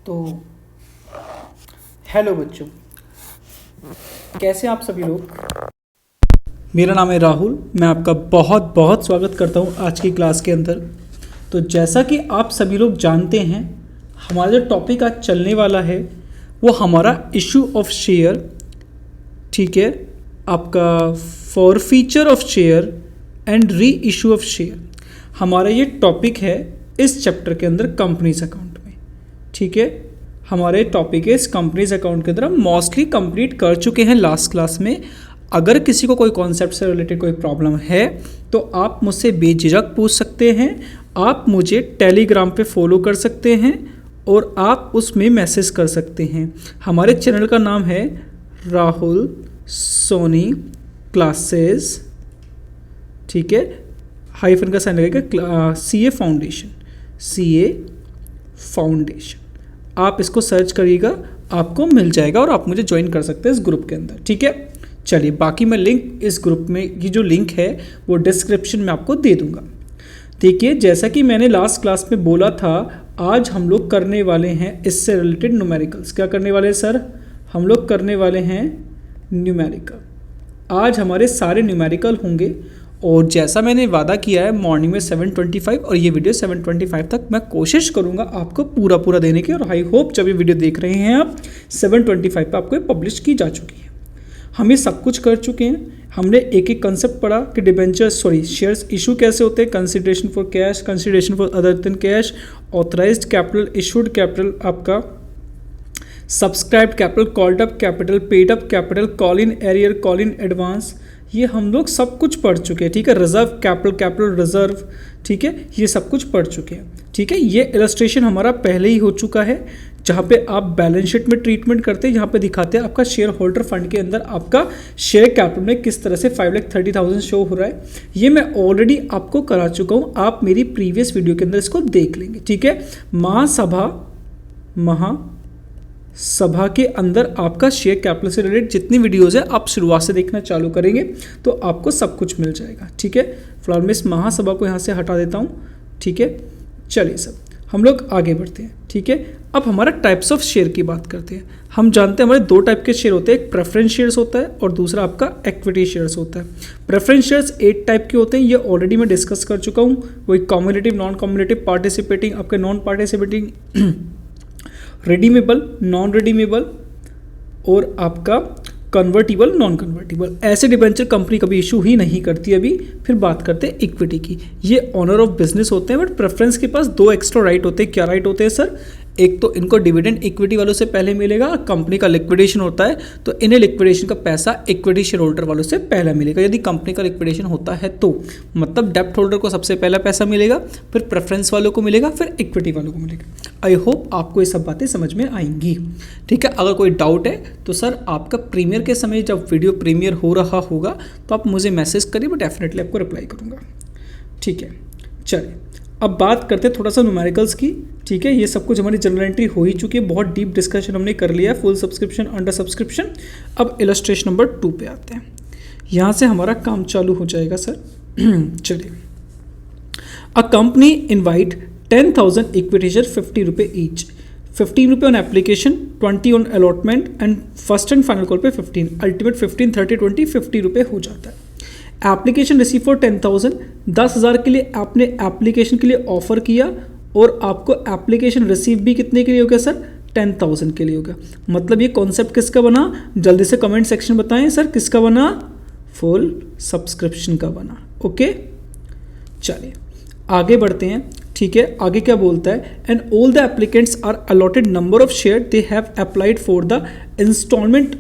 तो हेलो बच्चों, कैसे आप सभी लोग। मेरा नाम है राहुल। मैं आपका बहुत बहुत स्वागत करता हूँ आज की क्लास के अंदर। तो जैसा कि आप सभी लोग जानते हैं, हमारा जो टॉपिक आज चलने वाला है वो हमारा इशू ऑफ शेयर, ठीक है, आपका forfeiture of share and re issue of share. हमारा ये टॉपिक है इस चैप्टर के अंदर कंपनीज अकाउंट में, ठीक है। हमारे टॉपिक है इस कंपनीज अकाउंट के अंदर हम मोस्टली कंप्लीट कर चुके हैं लास्ट क्लास में। अगर किसी को कोई कॉन्सेप्ट से रिलेटेड कोई प्रॉब्लम है तो आप मुझसे बेझिझक पूछ सकते हैं। आप मुझे टेलीग्राम पे फॉलो कर सकते हैं और आप उसमें मैसेज कर सकते हैं। हमारे चैनल का नाम है राहुल सोनी क्लासेस, ठीक है, हाइफन का साइन लगेगा, CA फाउंडेशन। आप इसको सर्च करिएगा, आपको मिल जाएगा और आप मुझे ज्वाइन कर सकते हैं इस ग्रुप के अंदर, ठीक है। चलिए, बाकी मैं लिंक इस ग्रुप में, ये जो लिंक है वो डिस्क्रिप्शन में आपको दे दूंगा। देखिए, जैसा कि मैंने लास्ट क्लास में बोला था, आज हम लोग करने वाले हैं इससे रिलेटेड न्यूमेरिकल्स। क्या करने वाले हैं सर? हम लोग करने वाले हैं न्यूमेरिकल। आज हमारे सारे न्यूमेरिकल होंगे और जैसा मैंने वादा किया है मॉर्निंग में 7:25 और ये वीडियो 7:25 तक मैं कोशिश करूंगा आपको पूरा देने की। और आई होप जब ये वीडियो देख रहे हैं आप 7:25 पे आपको ये पब्लिश की जा चुकी है। हम ये सब कुछ कर चुके हैं। हमने एक एक कंसेप्ट पढ़ा कि शेयर्स इशू कैसे होते हैं, consideration for cash, consideration for other than cash, authorised capital, issued capital, आपका subscribed capital, called up capital, paid up capital, call in arrear, call in advance, ये हम लोग सब कुछ पढ़ चुके हैं, ठीक है। रिजर्व कैपिटल, कैपिटल रिजर्व, ठीक है, ये सब कुछ पढ़ चुके हैं, ठीक है। ये इलस्ट्रेशन हमारा पहले ही हो चुका है, जहाँ पे आप बैलेंस शीट में ट्रीटमेंट करते हैं, जहाँ पे दिखाते हैं आपका शेयर होल्डर फंड के अंदर आपका शेयर कैपिटल में किस तरह से 5,30,000 शो हो रहा है। ये मैं ऑलरेडी आपको करा चुका हूँ, आप मेरी प्रीवियस वीडियो के अंदर इसको देख लेंगे, ठीक है। महासभा के अंदर आपका शेयर कैपिटल से रिलेटेड जितनी वीडियोस है आप शुरुआत से देखना चालू करेंगे तो आपको सब कुछ मिल जाएगा, ठीक है। फिलहाल मैं इस महासभा को यहाँ से हटा देता हूँ, ठीक है। चलिए सब हम लोग आगे बढ़ते हैं, ठीक है। अब हमारा टाइप्स ऑफ शेयर की बात करते हैं। हम जानते हैं हमारे दो टाइप के शेयर होते हैं, एक प्रेफरेंस शेयर्स होता है और दूसरा आपका इक्विटी शेयर्स होता है। प्रेफरेंस शेयर्स 8 टाइप के होते हैं, ये ऑलरेडी मैं डिस्कस कर चुका हूँ। वही कम्युनिटिव, नॉन कम्युनिटिव, पार्टिसिपेटिंग, आपके non participating, redeemable, non redeemable और आपका कन्वर्टिबल, नॉन कन्वर्टिबल। ऐसे डिबेंचर कंपनी कभी इशू ही नहीं करती। अभी फिर बात करते हैं इक्विटी की। ये ऑनर ऑफ बिजनेस होते हैं, बट प्रेफरेंस के पास 2 एक्स्ट्रा राइट होते हैं। क्या राइट होते हैं सर? एक तो इनको डिविडेंड इक्विटी वालों से पहले मिलेगा, कंपनी का लिक्विडेशन होता है तो इन्हें लिक्विडेशन का पैसा इक्विटी शेयर होल्डर वालों से पहले मिलेगा। यदि कंपनी का लिक्विडेशन होता है तो मतलब डेप्ट होल्डर को सबसे पहला पैसा मिलेगा, फिर प्रेफरेंस वालों को मिलेगा, फिर इक्विटी वालों को मिलेगा। आई होप आपको ये सब बातें समझ में आएंगी, ठीक है। अगर कोई डाउट है तो सर आपका प्रीमियर के समय जब वीडियो प्रीमियर हो रहा होगा तो आप मुझे मैसेज करिए, मैं डेफिनेटली आपको रिप्लाई करूँगा, ठीक है। चलिए, अब बात करते हैं थोड़ा सा न्यूमेरिकल्स की, ठीक है। ये सब कुछ हमारी जनरल एंट्री हो ही चुकी है, बहुत डीप डिस्कशन हमने कर लिया है, फुल सब्सक्रिप्शन, अंडर सब्सक्रिप्शन। अब इलस्ट्रेशन नंबर 2 पे आते हैं, यहाँ से हमारा काम चालू हो जाएगा सर। चलिए, a company invite 10,000 equity share 50 रुपये ईच, 15 रुपये on application, 20 on allotment and first and final call पे 15, अल्टीमेट 15, 30, 20, 50 रुपये हो जाता है। एप्लीकेशन रिसीव फॉर 10,000, 10,000 के लिए आपने एप्लीकेशन के लिए ऑफर किया और आपको एप्लीकेशन रिसीव भी कितने के लिए हो गया सर? 10,000 के लिए हो गया। मतलब ये कॉन्सेप्ट किसका बना? जल्दी से कमेंट सेक्शन बताएं सर, किसका बना? फुल सब्सक्रिप्शन का बना, ओके। चलिए आगे बढ़ते हैं, ठीक है। आगे क्या बोलता है? And all the applicants are allotted number of share they have applied for the instalment,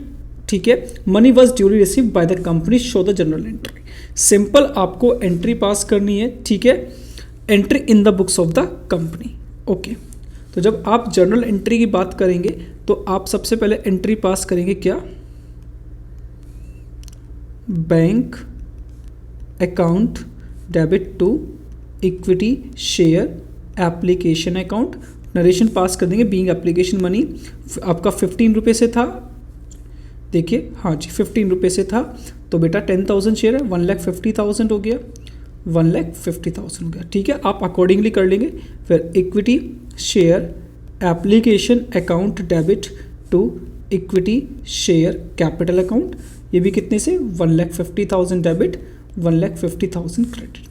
ठीक है। Money was duly receive by the company, show the general entry. Simple आपको एंट्री पास करनी है, ठीक है। Entry in the books of the company, okay. तो जब आप जर्नल एंट्री की बात करेंगे तो आप सबसे पहले एंट्री पास करेंगे क्या? Bank account debit to equity share application account, narration pass कर देंगे बीइंग एप्लीकेशन मनी। आपका 15 रुपये से था, देखिए, हाँ जी 15 रुपये से था, तो बेटा 10,000 शेयर है, 1,50,000 हो गया, 1,50,000 हो गया, ठीक है। आप अकॉर्डिंगली कर लेंगे। फिर equity share application account debit to equity share capital account, ये भी कितने से 1,50,000 डेबिट 1,50,000 क्रेडिट।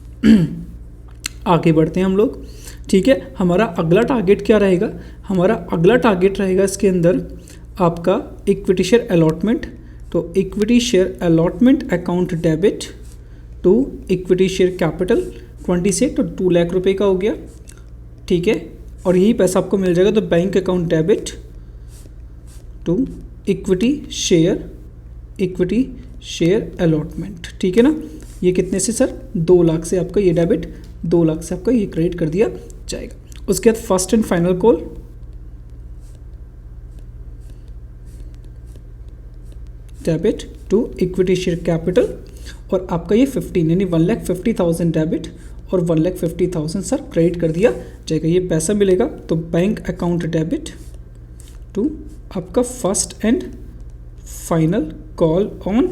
आगे बढ़ते हैं हम लोग, ठीक है। हमारा अगला टारगेट क्या रहेगा, हमारा अगला टारगेट रहेगा इसके अंदर आपका इक्विटी शेयर अलॉटमेंट। तो equity share allotment account debit to equity share capital 20 से, तो 2 लाख रुपए का हो गया, ठीक है। और यही पैसा आपको मिल जाएगा, तो bank account debit to equity share allotment, ठीक है ना। ये कितने से सर 2 लाख से आपका ये डेबिट, 2 लाख से आपका ये क्रेडिट कर दिया जाएगा। उसके बाद first and final call, debit to equity share capital, और आपका ये 15 यानी 1,50,000 डेबिट और 1,50,000 सर क्रेडिट कर दिया जाएगा। ये पैसा मिलेगा, तो बैंक अकाउंट डेबिट टू आपका first and final call on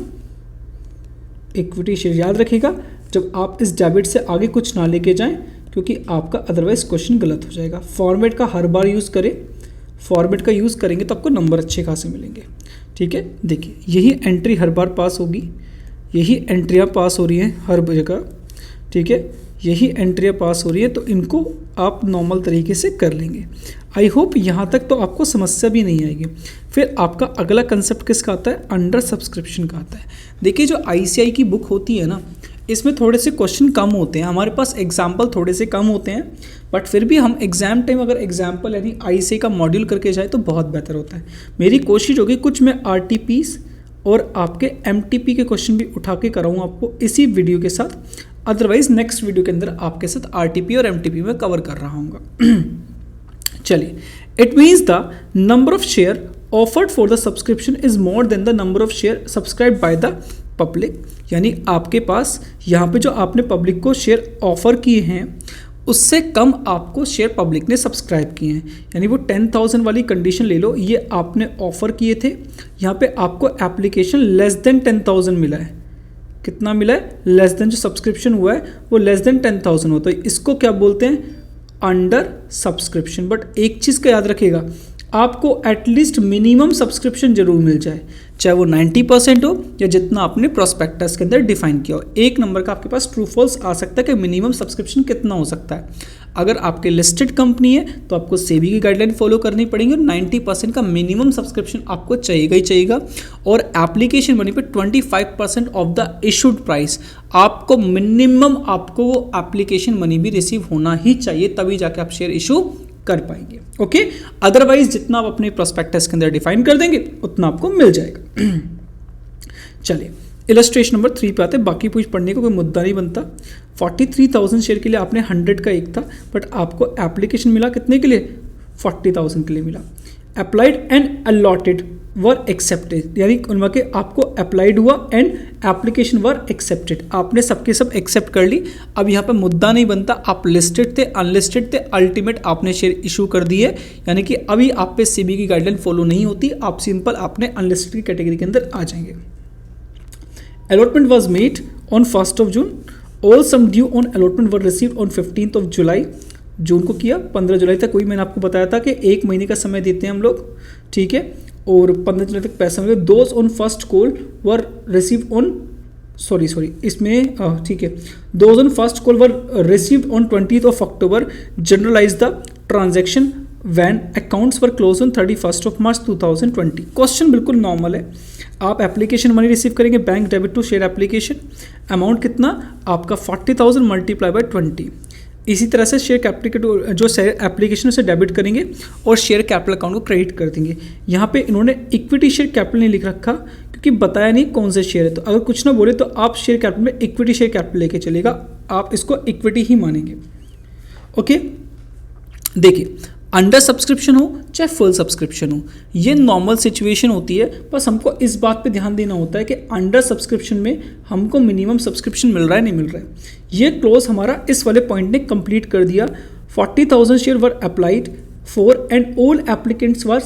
equity share. याद रखिएगा जब आप इस डेबिट से आगे कुछ ना लेके जाएं, क्योंकि आपका अदरवाइज क्वेश्चन गलत हो जाएगा। फॉर्मेट का हर बार यूज़ करें, फॉर्मेट का यूज़ करेंगे तो आपको नंबर अच्छे खासे मिलेंगे, ठीक है। देखिए यही एंट्री हर बार पास होगी, यही एंट्रियाँ पास हो रही हैं हर जगह, ठीक है। यही एंट्रियाँ पास हो रही है, तो इनको आप नॉर्मल तरीके से कर लेंगे। आई होप यहाँ तक तो आपको समस्या भी नहीं आएगी। फिर आपका अगला कंसेप्ट किसका आता है, अंडर सब्सक्रिप्शन का आता है। देखिए जो ICAI की बुक होती है ना, इसमें थोड़े से क्वेश्चन कम होते हैं, हमारे पास एग्जाम्पल थोड़े से कम होते हैं, बट फिर भी हम एग्जाम टाइम अगर एग्जाम्पल यानी ICAI का मॉड्यूल करके जाए तो बहुत बेहतर होता है। मेरी कोशिश होगी कुछ मैं RTPs और आपके MTP के क्वेश्चन भी उठा के कराऊँ आपको इसी वीडियो के साथ, अदरवाइज नेक्स्ट वीडियो के अंदर आपके साथ RTP और MTP में कवर कर रहा हूँ। चलिए, it means the number of share offered for the subscription is more than the number of share subscribe by the public, यानी आपके पास यहाँ पे जो आपने पब्लिक को शेयर ऑफर किए हैं उससे कम आपको शेयर पब्लिक ने सब्सक्राइब किए हैं। यानी वो 10,000 वाली कंडीशन ले लो, ये आपने ऑफर किए थे, यहाँ पे आपको एप्लीकेशन लेस देन 10,000 मिला है। कितना मिला है, लेस देन, जो सब्सक्रिप्शन हुआ है वो लेस देन 10,000 होता है, इसको क्या बोलते हैं, अंडर सब्सक्रिप्शन। बट एक चीज़ का याद रखिएगा, आपको एटलीस्ट मिनिमम सब्सक्रिप्शन जरूर मिल जाए, चाहे वो 90% हो या जितना आपने प्रोस्पेक्टस के अंदर डिफाइन किया हो। एक नंबर का आपके पास ट्रू फॉल्स आ सकता है कि मिनिमम सब्सक्रिप्शन कितना हो सकता है। अगर आपके लिस्टेड कंपनी है तो आपको सेबी की गाइडलाइन फॉलो करनी पड़ेगी और 90% का मिनिमम सब्सक्रिप्शन आपको चाहिएगा ही चाहिएगा। और एप्लीकेशन मनी पे 25% ऑफ द इशूड प्राइस आपको मिनिमम आपको वो एप्लीकेशन मनी भी रिसीव होना ही चाहिए, तभी जाके आप शेयर इशू कर पाएंगे। ओके, अदरवाइज जितना आप अपने प्रोस्पेक्टस के अंदर डिफाइन कर देंगे उतना आपको मिल जाएगा। चलिए इलस्ट्रेशन नंबर 3 पे आते हैं। बाकी कुछ पढ़ने को कोई मुद्दा नहीं बनता। 43,000 शेयर के लिए आपने 100 का एक था, बट आपको एप्लीकेशन मिला कितने के लिए, 40,000 के लिए मिला। Applied and allotted were accepted, यानी उनमें के आपको अप्लाइड हुआ एंड एप्लीकेशन वर एक्सेप्टेड, आपने सबके सब एक्सेप्ट कर ली। अब यहाँ पे मुद्दा नहीं बनता, आप लिस्टेड थे अनलिस्टेड थे, अल्टीमेट आपने शेयर इशू कर दिए, यानी कि अभी आप पे सेबी की गाइडलाइन फॉलो नहीं होती, आप सिंपल आपने अनलिस्टेड की कैटेगरी के अंदर आ जाएंगे। Allotment was made on 1 June, all sum due on allotment were received on 15 July, जून को किया, 15 जुलाई तक। वही मैंने आपको बताया था कि 1 महीने का समय देते हैं हम लोग, ठीक है, और 15 जुलाई तक पैसा मिले। Those on first call were receive on sorry इसमें ठीक है, those on first call were received on 20 October, journalise the transaction when accounts were close on 31 March 2020। Question बिल्कुल नॉर्मल है। आप एप्लीकेशन मनी रिसीव करेंगे, bank debit to share application, amount कितना आपका 40,000 multiply by 20। इसी तरह से शेयर कैपिटल जो शेयर एप्लीकेशन से डेबिट करेंगे और शेयर कैपिटल अकाउंट को क्रेडिट कर देंगे। यहाँ पे इन्होंने इक्विटी शेयर कैपिटल नहीं लिख रखा क्योंकि बताया नहीं कौन से शेयर है, तो अगर कुछ ना बोले तो आप शेयर कैपिटल में इक्विटी शेयर कैपिटल लेके चलेगा, आप इसको इक्विटी ही मानेंगे। ओके, देखिए अंडर सब्सक्रिप्शन हो चाहे फुल सब्सक्रिप्शन हो, ये नॉर्मल सिचुएशन होती है। बस हमको इस बात पे ध्यान देना होता है कि अंडर सब्सक्रिप्शन में हमको मिनिमम सब्सक्रिप्शन मिल रहा है नहीं मिल रहा है। ये क्लोज हमारा इस वाले पॉइंट ने कंप्लीट कर दिया। 40,000 share were applied for and all applicants were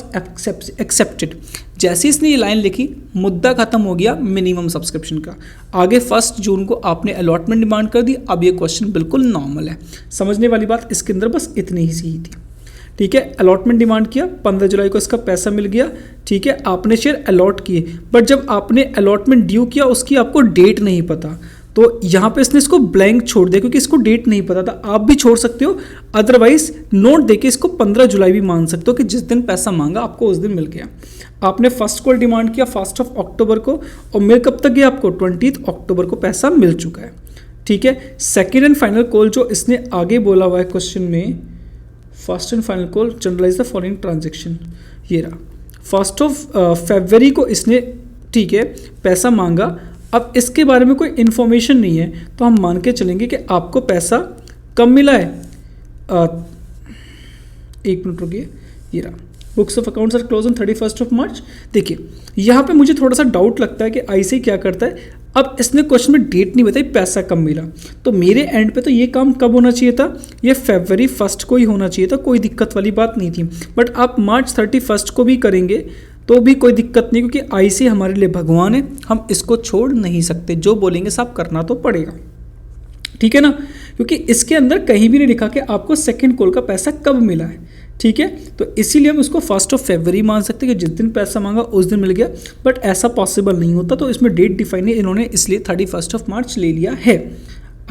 accepted. जैसे इसने ये लाइन लिखी, मुद्दा खत्म हो गया मिनिमम सब्सक्रिप्शन का। आगे 1 जून को आपने अलॉटमेंट डिमांड कर दी। अब ये क्वेश्चन बिल्कुल नॉर्मल है, समझने वाली बात इसके अंदर बस इतनी ही सी थी, ठीक है। अलॉटमेंट डिमांड किया, 15 जुलाई को इसका पैसा मिल गया, ठीक है। आपने शेयर अलॉट किए, बट जब आपने अलॉटमेंट ड्यू किया उसकी आपको डेट नहीं पता, तो यहाँ पे इसने इसको ब्लैंक छोड़ दिया क्योंकि इसको डेट नहीं पता था। आप भी छोड़ सकते हो, अदरवाइज नोट देके इसको 15 जुलाई भी मान सकते हो कि जिस दिन पैसा मांगा आपको उस दिन मिल गया। आपने फर्स्ट कॉल डिमांड किया 1 अक्टूबर को और मिल कब तक गया आपको 20 अक्टूबर को पैसा मिल चुका है, ठीक है। सेकेंड एंड फाइनल कॉल जो इसने आगे बोला हुआ है क्वेश्चन में, first and final call journalise the following transaction, ये रहा 1 फरवरी को इसने, ठीक है, पैसा मांगा। अब इसके बारे में कोई इन्फॉर्मेशन नहीं है तो हम मान के चलेंगे कि आपको पैसा कब मिला है, 1 मिनट रुकिए, ये रहा books of accounts are close on 31 मार्च। देखिए यहाँ पे मुझे थोड़ा सा डाउट लगता है कि ऐसे क्या करता है। अब इसने क्वेश्चन में डेट नहीं बताई पैसा कब मिला, तो मेरे एंड पे तो ये काम कब होना चाहिए था, ये फरवरी 1 को ही होना चाहिए था, कोई दिक्कत वाली बात नहीं थी। बट आप मार्च 31 को भी करेंगे तो भी कोई दिक्कत नहीं, क्योंकि आईसी हमारे लिए भगवान है, हम इसको छोड़ नहीं सकते, जो बोलेंगे सब करना तो पड़ेगा, ठीक है ना। क्योंकि इसके अंदर कहीं भी नहीं लिखा कि आपको सेकंड कॉल का पैसा कब मिला है, ठीक है। तो इसीलिए हम उसको 1 फरवरी मान सकते हैं कि जिस दिन पैसा मांगा उस दिन मिल गया, बट ऐसा पॉसिबल नहीं होता, तो इसमें डेट डिफाइन है, इन्होंने इसलिए 31 मार्च ले लिया है।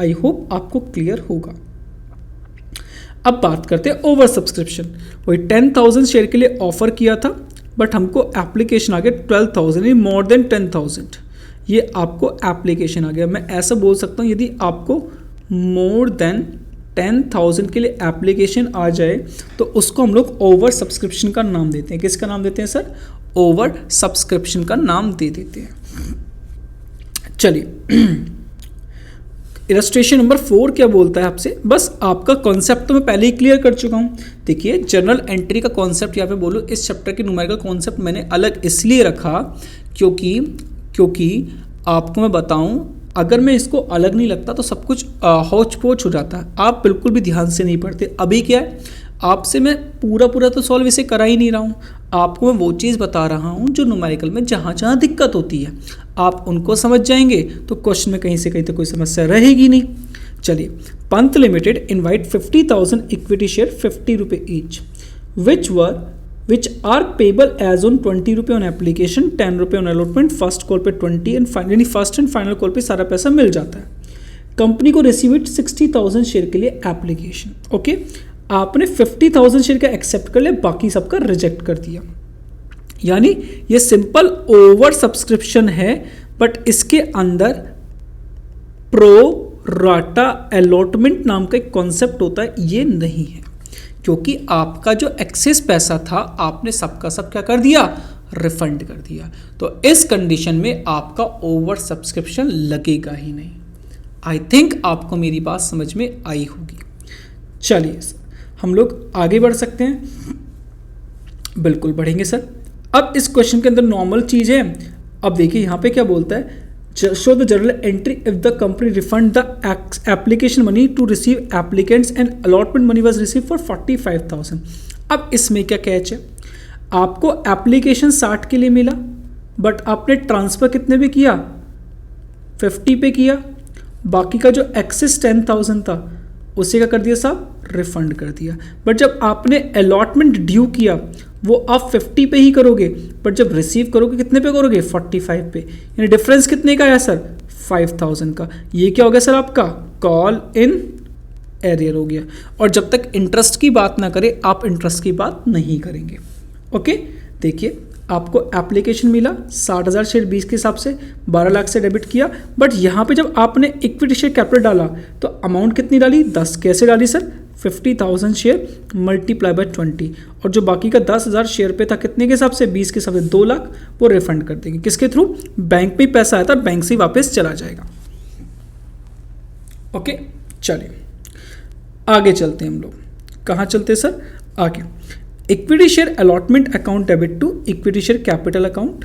आई होप आपको क्लियर होगा। अब बात करते हैं ओवर सब्सक्रिप्शन। वही 10,000 शेयर के लिए ऑफर किया था, बट हमको एप्लीकेशन आ गया 12,000, मोर देन 10,000, ये आपको एप्लीकेशन आ गया। मैं ऐसा बोल सकता हूँ यदि आपको मोर देन 10,000 के लिए एप्लीकेशन आ जाए तो उसको हम लोग ओवर सब्सक्रिप्शन का नाम देते हैं। किसका नाम देते हैं सर? ओवर सब्सक्रिप्शन का नाम दे देते हैं। चलिए इलस्ट्रेशन नंबर 4 क्या बोलता है आपसे, बस आपका कॉन्सेप्ट तो मैं पहले ही क्लियर कर चुका हूँ। देखिए जर्नल एंट्री का कॉन्सेप्ट यहाँ पे बोलूँ, इस चैप्टर के न्यूमेरिकल कॉन्सेप्ट मैंने अलग इसलिए रखा क्योंकि आपको मैं बताऊँ, अगर मैं इसको अलग नहीं लगता तो सब कुछ हौच पोच हो जाता है, आप बिल्कुल भी ध्यान से नहीं पढ़ते। अभी क्या है, आपसे मैं पूरा तो सॉल्व इसे करा ही नहीं रहा हूँ, आपको मैं वो चीज़ बता रहा हूँ जो न्यूमेरिकल में जहाँ दिक्कत होती है आप उनको समझ जाएंगे तो क्वेश्चन में कहीं से कहीं तक कोई समस्या रहेगी नहीं। चलिए, Pant limited invite 50,000 equity share 50 रुपये each which are payable as on 20 रुपये ऑन एप्लीकेशन, 10 रुपये ऑन अलॉटमेंट, फर्स्ट कॉल पे 20 and finally first and final call पे सारा पैसा मिल जाता है। कंपनी को रिसीव इट 60,000 शेयर के लिए एप्लीकेशन। ओके, आपने 50,000 शेयर का एक्सेप्ट कर लिया, बाकी सबका रिजेक्ट कर दिया, यानी ये सिंपल ओवर सब्सक्रिप्शन है, बट इसके अंदर प्रो राटा अलॉटमेंट नाम का एक कॉन्सेप्ट होता है, ये नहीं है, क्योंकि आपका जो एक्सेस पैसा था आपने सबका सब क्या कर दिया, रिफंड कर दिया। तो इस कंडीशन में आपका ओवर सब्सक्रिप्शन लगेगा ही नहीं। आई थिंक आपको मेरी बात समझ में आई होगी। चलिए हम लोग आगे बढ़ सकते हैं, बिल्कुल बढ़ेंगे सर। अब इस क्वेश्चन के अंदर नॉर्मल चीज़ है। अब देखिए यहाँ पे क्या बोलता है, show the journal entry if the company refund the application money to receive applicants and allotment money was receive for 45,000। अब इसमें क्या कैच है, आपको एप्लीकेशन 60 के लिए मिला, बट आपने ट्रांसफ़र कितने पे किया, 50 पे किया, बाकी का जो एक्सेस 10,000 था उसे क्या कर दिया साहब, रिफंड कर दिया। बट जब आपने अलॉटमेंट ड्यू किया वो आप 50 पे ही करोगे, बट जब रिसीव करोगे कितने पे करोगे, 45 पे, यानी डिफरेंस कितने का आया सर, 5,000 का। ये क्या हो गया सर आपका, कॉल इन एरियर हो गया। और जब तक इंटरेस्ट की बात ना करें आप इंटरेस्ट की बात नहीं करेंगे। ओके, देखिए आपको एप्लीकेशन मिला 60,000 शेयर 20 के हिसाब से 12 लाख से डेबिट किया, बट यहाँ पे जब आपने इक्विटी शेयर कैपिटल डाला तो अमाउंट कितनी डाली, 10। कैसे डाली सर, 50,000 शेयर मल्टीप्लाई बाय 20, और जो बाकी का 10,000 शेयर पे था कितने के हिसाब से, 20 के हिसाब से 2 लाख, वो रिफंड कर देंगे। किसके थ्रू, बैंक पे पैसा आया था, बैंक से वापस चला जाएगा। ओके, चलिए आगे चलते हैं हम लोग। कहाँ चलते हैं सर, आगे equity share allotment account debit to equity share capital account,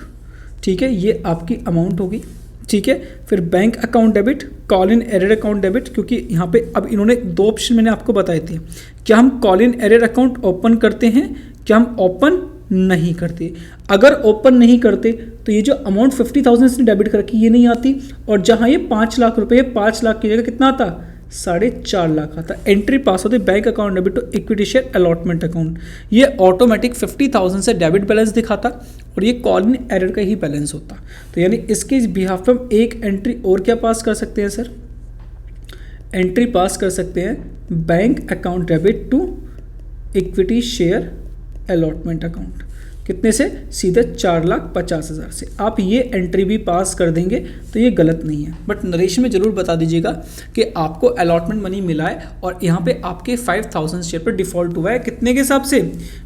ठीक है, ये आपकी अमाउंट होगी, ठीक है। फिर bank account debit, call in arrear account debit, क्योंकि यहाँ पे अब इन्होंने 2 ऑप्शन मैंने आपको बताए थे, क्या हम call in arrear account open करते हैं, क्या हम ओपन नहीं करते। अगर ओपन नहीं करते तो ये जो अमाउंट 50,000 से डेबिट कर रखी ये नहीं आती, और जहाँ ये 5 लाख रुपये, 5 लाख की जगह कितना आता, 4.5 लाख आता। एंट्री पास होती bank account debit to equity share allotment account, ये ऑटोमेटिक 50,000 से डेबिट बैलेंस दिखाता और ये कॉल इन एरर का ही बैलेंस होता। तो यानी इसके बिहाफ पे हम एक एंट्री और क्या पास कर सकते हैं सर, एंट्री पास कर सकते हैं bank account debit to equity share allotment account. कितने से, सीधे 4,50,000 से। आप ये एंट्री भी पास कर देंगे तो ये गलत नहीं है, बट नरेशन में ज़रूर बता दीजिएगा कि आपको अलॉटमेंट मनी मिला है और यहाँ पे आपके 5,000 शेयर पर डिफ़ॉल्ट हुआ है, कितने के हिसाब से,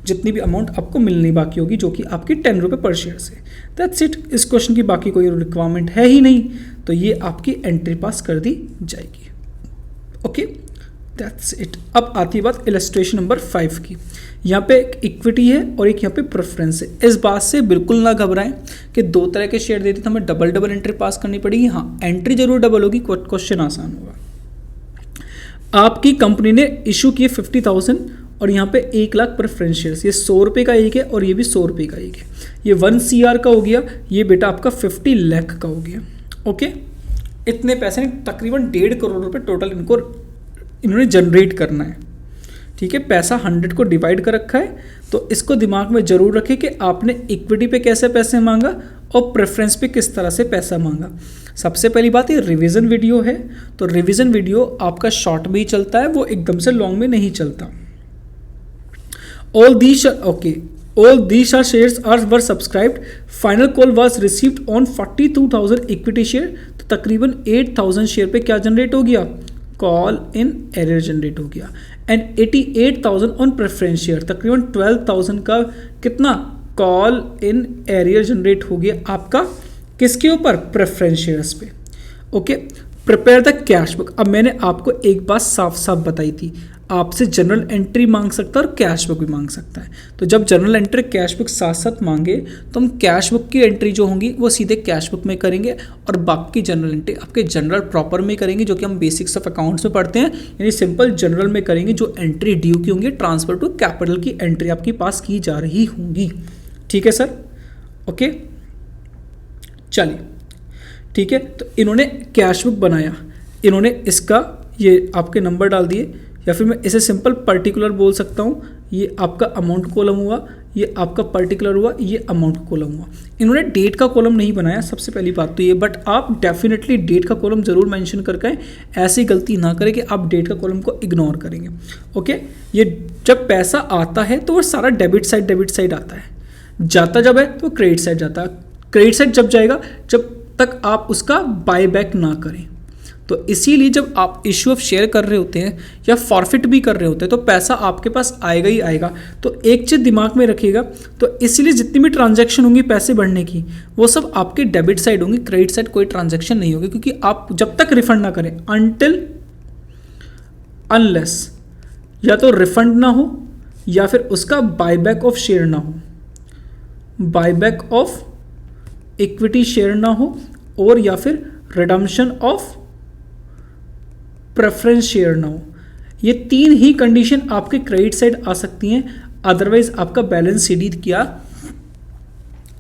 जितनी भी अमाउंट आपको मिलनी बाकी होगी, जो कि आपकी 10 रुपये पर शेयर से। दैट्स इट, इस क्वेश्चन की बाकी कोई रिक्वायरमेंट है ही नहीं, तो ये आपकी एंट्री पास कर दी जाएगी। Okay, that's it. अब आती है बात इलस्ट्रेशन नंबर 5 की। यहाँ पे एक इक्विटी है और एक यहाँ पे प्रेफरेंस है। इस बात से बिल्कुल ना घबराएं कि 2 तरह के शेयर देते तो हमें डबल डबल एंट्री पास करनी पड़ेगी। हाँ, एंट्री जरूर डबल होगी, क्वेश्चन आसान होगा। आपकी कंपनी ने इशू किए 50,000 और यहाँ पे 1 लाख प्रेफरेंस शेयर्स, ये 100 रुपये का एक है और ये भी 100 रुपये का एक है। ये 1 CR का हो गया, ये बेटा आपका 50 लाख का हो गया। ओके, इतने पैसे तकरीबन 1.5 करोड़ रुपये टोटल इन्होंने जनरेट करना है। ठीक है, पैसा 100 को डिवाइड कर रखा है, तो इसको दिमाग में जरूर रखें कि आपने इक्विटी पे कैसे पैसे मांगा और प्रेफरेंस पे किस तरह से पैसा मांगा। सबसे पहली बात, ये रिवीजन वीडियो है, तो रिवीजन वीडियो आपका शॉर्ट में ही चलता है, वो एकदम से लॉन्ग में नहीं चलता। All these shares were subscribed. Final call was received on 42,000 equity share, तो तकरीबन 8,000 शेयर पे क्या जनरेट हो गया, कॉल इन एरर जनरेट हो गया। एंड 88,000 ऑन प्रेफरेंस शेयर, तकरीबन 12,000 का कितना कॉल इन एरियर जनरेट हो गया आपका, किसके ऊपर, प्रेफरेंस शेयर्स पे। Okay, prepare the cash book. अब मैंने आपको एक बात साफ साफ बताई थी, आपसे जनरल एंट्री मांग सकता है और कैश बुक भी मांग सकता है। तो जब जनरल एंट्री कैश बुक साथ साथ मांगे तो हम कैश बुक की एंट्री जो होंगी वो सीधे कैश बुक में करेंगे और बाकी जनरल एंट्री आपके जनरल प्रॉपर में करेंगे, जो कि हम बेसिक्स ऑफ अकाउंट्स में पढ़ते हैं, यानी सिंपल जनरल में करेंगे। जो एंट्री ड्यू की होंगी, ट्रांसफर टू कैपिटल की एंट्री आपके पास की जा रही होंगी। ठीक है सर, ओके, चलिए ठीक है। तो इन्होंने कैश बुक बनाया, इन्होंने इसका ये आपके नंबर डाल दिए, या फिर मैं इसे सिंपल पर्टिकुलर बोल सकता हूँ। ये आपका अमाउंट कॉलम हुआ, ये आपका पर्टिकुलर हुआ, ये अमाउंट कॉलम हुआ। इन्होंने डेट का कॉलम नहीं बनाया, सबसे पहली बात तो ये, बट आप डेफिनेटली डेट का कॉलम जरूर मेंशन करके ऐसी गलती ना करें कि आप डेट का कॉलम को इग्नोर करेंगे। ओके, ये जब पैसा आता है तो वो सारा डेबिट साइड आता है, जाता जब है तो क्रेडिट साइड जाता है। क्रेडिट साइड जब जाएगा जब तक आप उसका बाय बैक ना करें। तो इसीलिए जब आप इश्यू ऑफ शेयर कर रहे होते हैं या फॉरफिट भी कर रहे होते हैं तो पैसा आपके पास आएगा ही आएगा। तो एक चीज़ दिमाग में रखिएगा, तो इसीलिए जितनी भी ट्रांजैक्शन होंगी पैसे बढ़ने की वो सब आपके डेबिट साइड होंगी, क्रेडिट साइड कोई ट्रांजैक्शन नहीं होगी, क्योंकि आप जब तक रिफंड ना करें, अनलेस या तो रिफंड ना हो या फिर उसका बायबैक ऑफ शेयर ना हो, बायबैक ऑफ इक्विटी शेयर ना हो, और या फिर रिडम्पशन ऑफ प्रेफरेंस शेयर ना हो। ये 3 ही कंडीशन आपके क्रेडिट साइड आ सकती हैं, अदरवाइज आपका बैलेंस सीडी किया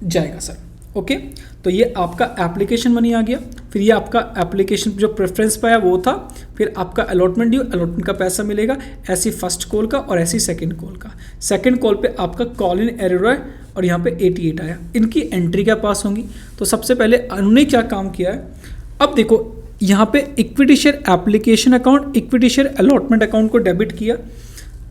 जाएगा सर। ओके, तो ये आपका एप्लीकेशन मनी आ गया, फिर ये आपका एप्लीकेशन जो प्रेफरेंस पाया वो था, फिर आपका अलॉटमेंट ड्यू, अलॉटमेंट का पैसा मिलेगा, ऐसी फर्स्ट कॉल का और ऐसी सेकंड कॉल का। सेकंड कॉल पे आपका कॉल इन एरर है और यहाँ पे 88 आया, इनकी एंट्री क्या पास होंगी। तो सबसे पहले उन्होंने क्या काम किया है, अब देखो यहाँ पे equity share application account, equity share allotment account को डेबिट किया।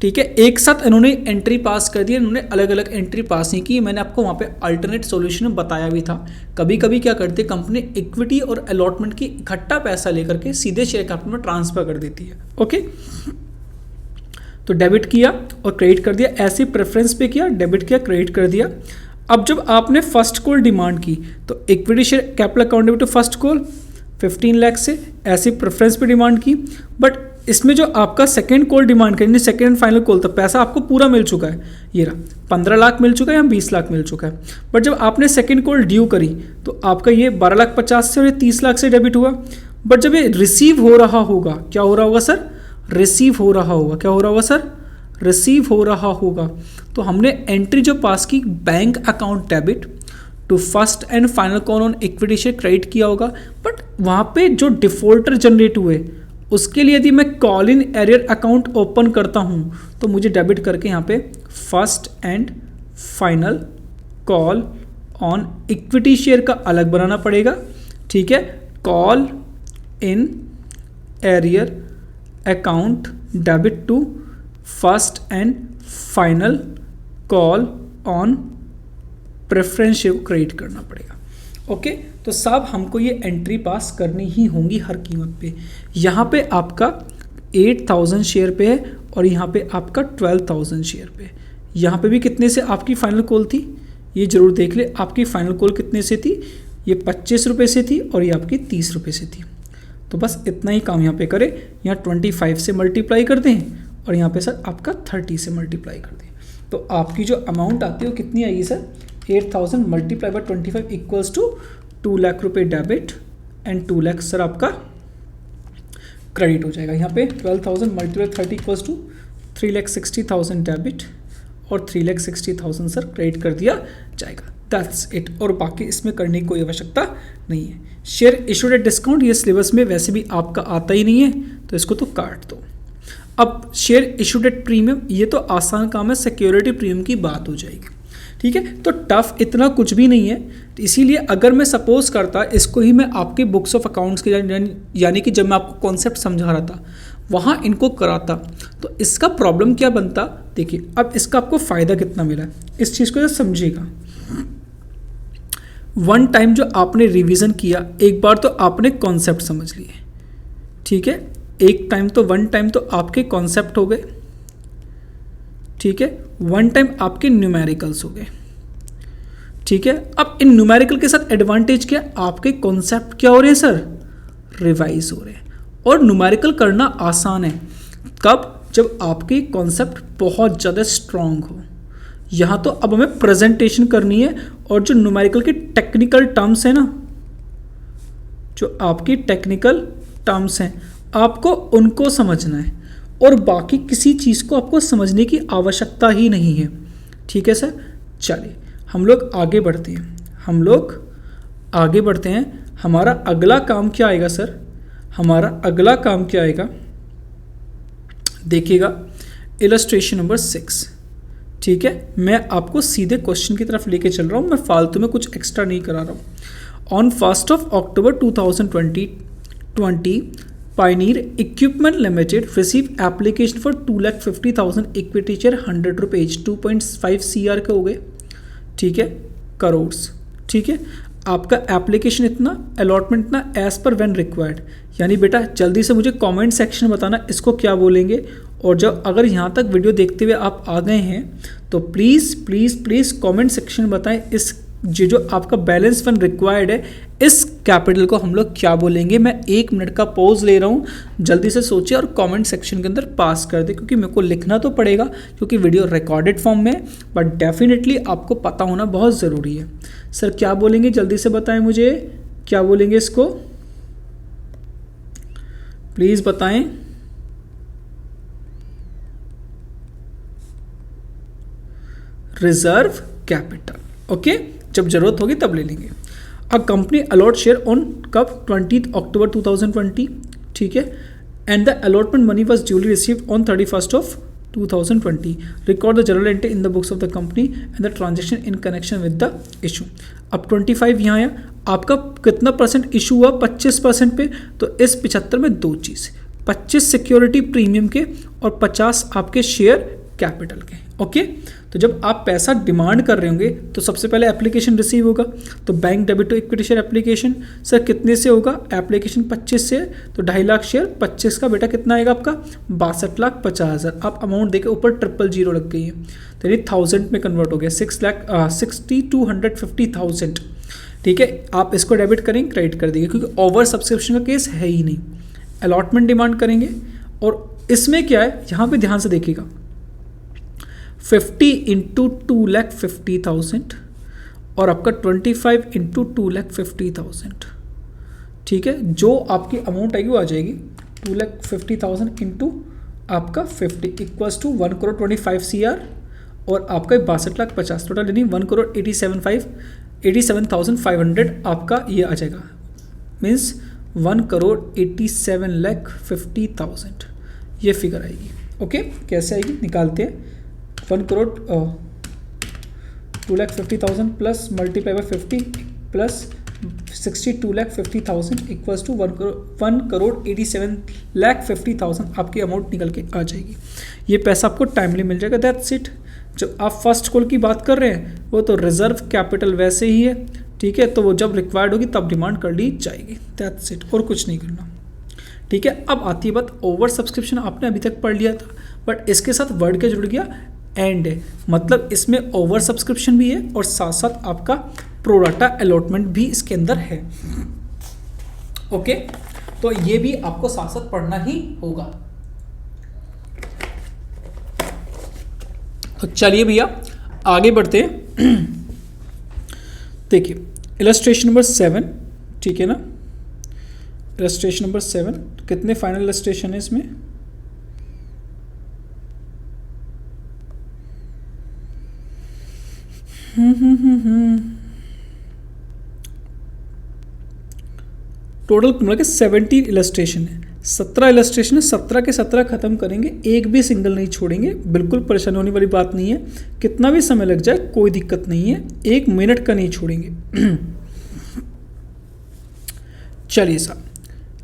ठीक है, एक साथ इन्होंने एंट्री पास कर दिया, इन्होंने अलग अलग एंट्री पास नहीं की। मैंने आपको वहाँ पे अल्टरनेट सॉल्यूशन में बताया भी था। कभी कभी क्या करती है कंपनी, इक्विटी और अलॉटमेंट की इकट्ठा पैसा लेकर के सीधे शेयर कैपिटल में ट्रांसफर कर देती है। ओके, तो डेबिट किया और क्रेडिट कर दिया, ऐसे प्रेफरेंस पे किया, डेबिट किया, क्रेडिट कर दिया। अब जब आपने फर्स्ट कॉल डिमांड की तो equity share capital account debit to first call 15 lakh से ऐसी प्रेफरेंस पे डिमांड की। बट इसमें जो आपका सेकंड कॉल डिमांड करेंगे, सेकंड फाइनल कॉल, तो पैसा आपको पूरा मिल चुका है, ये रहा 15 लाख मिल चुका है या 20 लाख मिल चुका है। बट जब आपने सेकंड कॉल ड्यू करी तो आपका ये 12,50,000 से और ये 30 लाख से डेबिट हुआ। बट जब ये रिसीव हो रहा होगा, क्या हो रहा होगा सर, रिसीव हो रहा होगा, क्या हो रहा होगा सर, रिसीव हो रहा होगा। तो हमने एंट्री जो पास की, bank account debit to first and final call on equity share credit किया होगा। बट वहाँ पे जो डिफॉल्टर जनरेट हुए उसके लिए यदि मैं call in arrear account open करता हूँ तो मुझे डेबिट करके यहाँ पे first and final call on equity share का अलग बनाना पड़ेगा, ठीक है। Call in arrear account debit to first and final call on preference share को क्रिएट करना पड़ेगा। ओके, तो साहब हमको ये एंट्री पास करनी ही होंगी हर कीमत पे। यहाँ पे आपका 8,000 शेयर पे है और यहाँ पे आपका 12,000 शेयर पे। यहाँ पे भी कितने से आपकी फाइनल कॉल थी, ये जरूर देख ले। आपकी फाइनल कॉल कितने से थी, ये 25 रुपये से थी और ये आपकी 30 रुपये से थी। तो बस इतना ही काम यहाँ पे करें, यहाँ 25 से मल्टीप्लाई कर दें और यहाँ पे सर आपका 30 से मल्टीप्लाई कर दें। तो आपकी जो अमाउंट आती है वो कितनी आएगी sir, 8,000 multiply by 25 equals to 2 lakh रुपये डेबिट एंड 2 लाख सर आपका क्रेडिट हो जाएगा। यहाँ पे 12,000 मल्टीप्लाई 30 इक्वल्स टू 3,60,000 डेबिट और 3,60,000 सर क्रेडिट कर दिया जाएगा। दैट्स इट, और बाकी इसमें करने की कोई आवश्यकता नहीं है। शेयर इशूड एट डिस्काउंट, ये सिलेबस में वैसे भी आपका आता ही नहीं है तो इसको तो काट दो। अब शेयर इशूड एट प्रीमियम, ये तो आसान काम है, सिक्योरिटी प्रीमियम की बात हो जाएगी, ठीक है। तो टफ इतना कुछ भी नहीं है, तो इसीलिए अगर मैं सपोज करता इसको ही मैं आपके बुक्स ऑफ अकाउंट्स के यानी कि जब मैं आपको कॉन्सेप्ट समझा रहा था वहाँ इनको कराता तो इसका प्रॉब्लम क्या बनता। देखिए अब इसका आपको फ़ायदा कितना मिला है, इस चीज़ को समझिएगा। वन टाइम जो आपने रिवीजन किया, एक बार तो आपने कॉन्सेप्ट समझ लिए, ठीक है। एक टाइम तो वन टाइम तो आपके कॉन्सेप्ट हो गए, ठीक है। वन टाइम आपके न्यूमेरिकल्स हो गए, ठीक है। अब इन न्यूमेरिकल के साथ एडवांटेज क्या, आपके कॉन्सेप्ट क्या हो रहे हैं सर, रिवाइज हो रहे हैं। और न्यूमेरिकल करना आसान है कब, जब आपके कॉन्सेप्ट बहुत ज़्यादा स्ट्रांग हो। यहाँ तो अब हमें प्रेजेंटेशन करनी है और जो न्यूमेरिकल के टेक्निकल टर्म्स हैं ना, जो आपकी टेक्निकल टर्म्स हैं आपको उनको समझना है और बाकी किसी चीज़ को आपको समझने की आवश्यकता ही नहीं है, ठीक है सर। चलिए हम लोग आगे बढ़ते हैं, हमारा अगला काम क्या आएगा सर, हमारा अगला काम क्या आएगा, देखिएगा इलस्ट्रेशन नंबर 6, ठीक है। मैं आपको सीधे क्वेश्चन की तरफ लेके चल रहा हूँ, मैं फालतू में कुछ एक्स्ट्रा नहीं करा रहा हूँ। On 1 October 2020 Pioneer Equipment Limited received application for 2,50,000 equity share 100 rupees 2.5 CR के हो गए, ठीक है, करोड्स, ठीक है। आपका एप्लीकेशन इतना, अलॉटमेंट इतना, एज पर व्हेन रिक्वायर्ड। यानी बेटा जल्दी से मुझे कमेंट सेक्शन में बताना इसको क्या बोलेंगे। और जब अगर यहाँ तक वीडियो देखते हुए आप आ गए हैं तो please please please comment section में बताएं इस जो आपका बैलेंस फंड रिक्वायर्ड है इस कैपिटल को हम लोग क्या बोलेंगे। मैं 1 मिनट का पॉज ले रहा हूँ, जल्दी से सोचिए और कमेंट सेक्शन के अंदर पास कर दे, क्योंकि मेरे को लिखना तो पड़ेगा क्योंकि वीडियो रिकॉर्डेड फॉर्म में, बट डेफिनेटली आपको पता होना बहुत ज़रूरी है। सर क्या बोलेंगे, जल्दी से बताएं मुझे, क्या बोलेंगे इसको, प्लीज़ बताएं। रिजर्व कैपिटल, ओके, जब जरूरत होगी तब ले लेंगे। A company allot share on कब 20 अक्टूबर 2020, ठीक है, and the allotment money was duly received on 31 2020। Record the journal entry in the books of the company and the transaction in connection with the issue. अब 25 यहाँ आया, आपका कितना percent issue हुआ, 25% पे। तो इस 75 में दो चीज़, 25 सिक्योरिटी प्रीमियम के और 50 आपके शेयर कैपिटल के, ओके। तो जब आप पैसा डिमांड कर रहे होंगे तो सबसे पहले एप्लीकेशन रिसीव होगा, तो bank debit to equity share application sir कितने से होगा, एप्लीकेशन 25 से, तो 2.5 लाख शेयर 25 का बेटा कितना आएगा आपका 62,50,000। आप अमाउंट देके ऊपर 000 लग गई है, तो ये 1000 में कन्वर्ट हो गया, 6,62,50,000, ठीक है। आप इसको डेबिट करेंगे, क्रेडिट कर देंगे, क्योंकि ओवर सब्सक्रिप्शन का केस है ही नहीं। अलॉटमेंट डिमांड करेंगे और इसमें क्या है, यहाँ पे ध्यान से देखिएगा, 50 इंटू 2,50,000 और आपका 25 इंटू 2,50,000, ठीक है। जो आपकी अमाउंट आएगी वो आ जाएगी 2,50,000 इंटू आपका 50 इक्वल्स टू 1,25 CR और आपका 62,50,000 टोटल, यानी 1,87,500 आपका ये आ जाएगा, मीन्स 1,87,50,000 ये फिगर आएगी। ओके, कैसे आएगी निकालते हैं। 2,50,000 plus multiply by 50 plus 62,50,000 equals to 1,87,50,000 आपकी अमाउंट निकल के आ जाएगी। ये पैसा आपको टाइमली मिल जाएगा। That's it. जब आप फर्स्ट कॉल की बात कर रहे हैं वो तो रिजर्व कैपिटल वैसे ही है, ठीक है, तो वो जब रिक्वायर्ड होगी तब डिमांड कर ली जाएगी। दैट्स इट, और कुछ नहीं करना, ठीक है। अब आती है बात ओवर सब्सक्रिप्शन। आपने अभी तक पढ़ लिया था, बट इसके साथ वर्ड क्या जुड़ गया, एंड है। मतलब इसमें ओवर सब्सक्रिप्शन भी है और साथ साथ आपका प्रोराटा अलॉटमेंट भी इसके अंदर है। ओके, तो ये भी आपको साथ साथ पढ़ना ही होगा। तो चलिए भैया आगे बढ़ते हैं। देखिए इलस्ट्रेशन नंबर 7, ठीक है ना। इलस्ट्रेशन नंबर 7 कितने फाइनल इलस्ट्रेशन है इसमें, टोटल मिला के 17 इलस्ट्रेशन है। 17 इलस्ट्रेशन है, 17 के 17 खत्म करेंगे, एक भी सिंगल नहीं छोड़ेंगे। बिल्कुल परेशान होने वाली बात नहीं है, कितना भी समय लग जाए कोई दिक्कत नहीं है, 1 मिनट का नहीं छोड़ेंगे। चलिए साहब,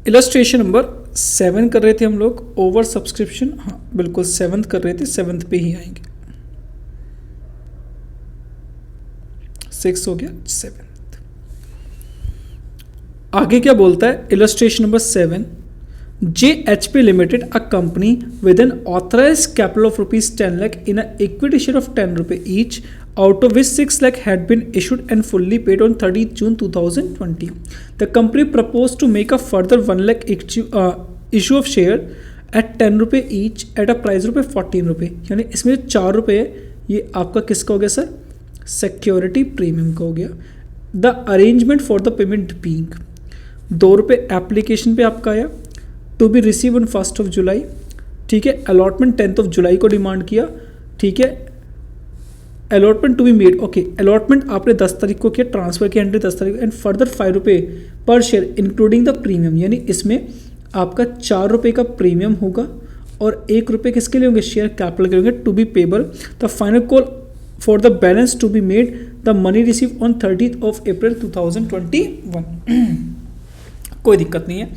इलस्ट्रेशन नंबर 7 कर रहे थे हम लोग, ओवर सब्सक्रिप्शन। हाँ बिल्कुल 7th कर रहे थे, 7th पे ही आएंगे। 6 हो गया, 7th। आगे क्या बोलता है illustration number 7, JHP Limited, a company with an authorized capital of rupees 10 lakh in an equity share of 10 rupee each, out of which 6 lakh had been issued and fully paid on 30th June 2020. The company proposed to make a further 1 lakh issue of share at 10 रुपये each at a price रुपये 14 रुपये, यानी इसमें 4 रुपये है, ये आपका किसका हो गया सर, सिक्योरिटी प्रीमियम का हो गया। The arrangement for the payment being 2 रुपये एप्लीकेशन पे आपका आया, to be receive on 1st of July, ठीक है। अलॉटमेंट 10th of July को डिमांड किया, ठीक है। Allotment to be made, okay, allotment आपने 10 तारीख को किया, ट्रांसफर की एंट्री 10 तारीख, एंड फर्दर 5 रुपये per share including the premium, यानी इसमें आपका 4 रुपये का प्रीमियम होगा और 1 रुपये किसके लिए होंगे, शेयर कैपिटल के होंगे, to be payable the final call for the balance to be made the money receive on 30th of April 2021। कोई दिक्कत नहीं है।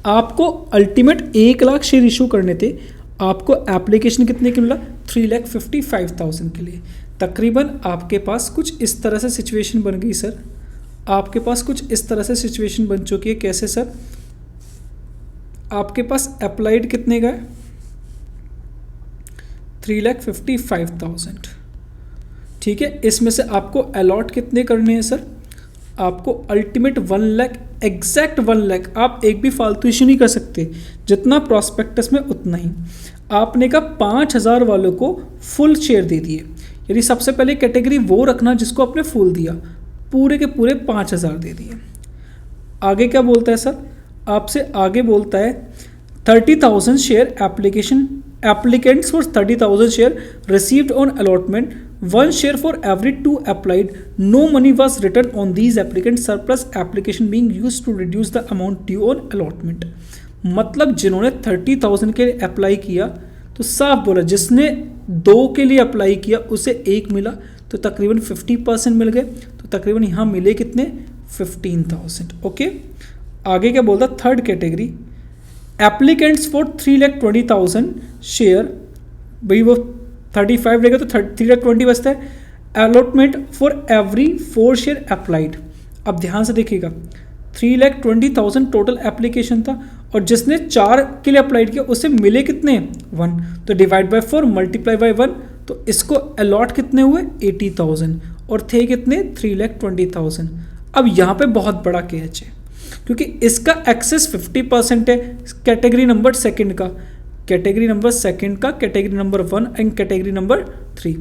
आपको अल्टीमेट 1 लाख शेयर इशू करने थे, आपको एप्लीकेशन कितने के मिला, 3,55,000 के लिए। तकरीबन आपके पास कुछ इस तरह से सिचुएशन बन गई सर, आपके पास कुछ इस तरह से सिचुएशन बन चुकी है। कैसे सर, आपके पास अप्लाइड कितने का है, 3,55,000, ठीक है। इसमें से आपको अलॉट कितने करने हैं सर, आपको अल्टीमेट 1 लाख, एग्जैक्ट 1 लाख, आप एक भी फालतू इशू नहीं कर सकते, जितना प्रॉस्पेक्टस में उतना ही। आपने कहा 5,000 वालों को फुल शेयर दे दिए, यानी सबसे पहले कैटेगरी वो रखना जिसको आपने फुल दिया, पूरे के पूरे 5,000 दे दिए। आगे क्या बोलता है सर, आपसे आगे बोलता है 30,000 share application, applicants for 30,000 share received on allotment, 1 share for every 2 applied, no money was written on these applicants, surplus application being used to reduce the amount due on allotment। मतलब जिन्होंने 30,000 के लिए apply किया तो साफ बोला, जिसने 2 के लिए अप्लाई किया उसे 1 मिला, तो तकरीबन 50% मिल गए, तो तकरीबन यहाँ मिले कितने, 15,000। ओके, आगे क्या बोलता, third category applicants for 3,20,000 share, भाई वो 35 लेगा तो 3,20,000 बचता है। Allotment for every 4 share applied. अब ध्यान से देखिएगा, 3,20,000 टोटल एप्लीकेशन था और जिसने 4 के लिए अप्लाइड किया उसे मिले कितने, 1, तो डिवाइड बाय 4 मल्टीप्लाई बाय 1, तो इसको अलॉट कितने हुए, 80,000 और थे कितने, 3,20,000। अब यहाँ पे बहुत बड़ा कैच है, क्योंकि इसका एक्सेस 50% है कैटेगरी नंबर सेकंड का, कैटेगरी नंबर सेकंड का, category number 1 and category number 3।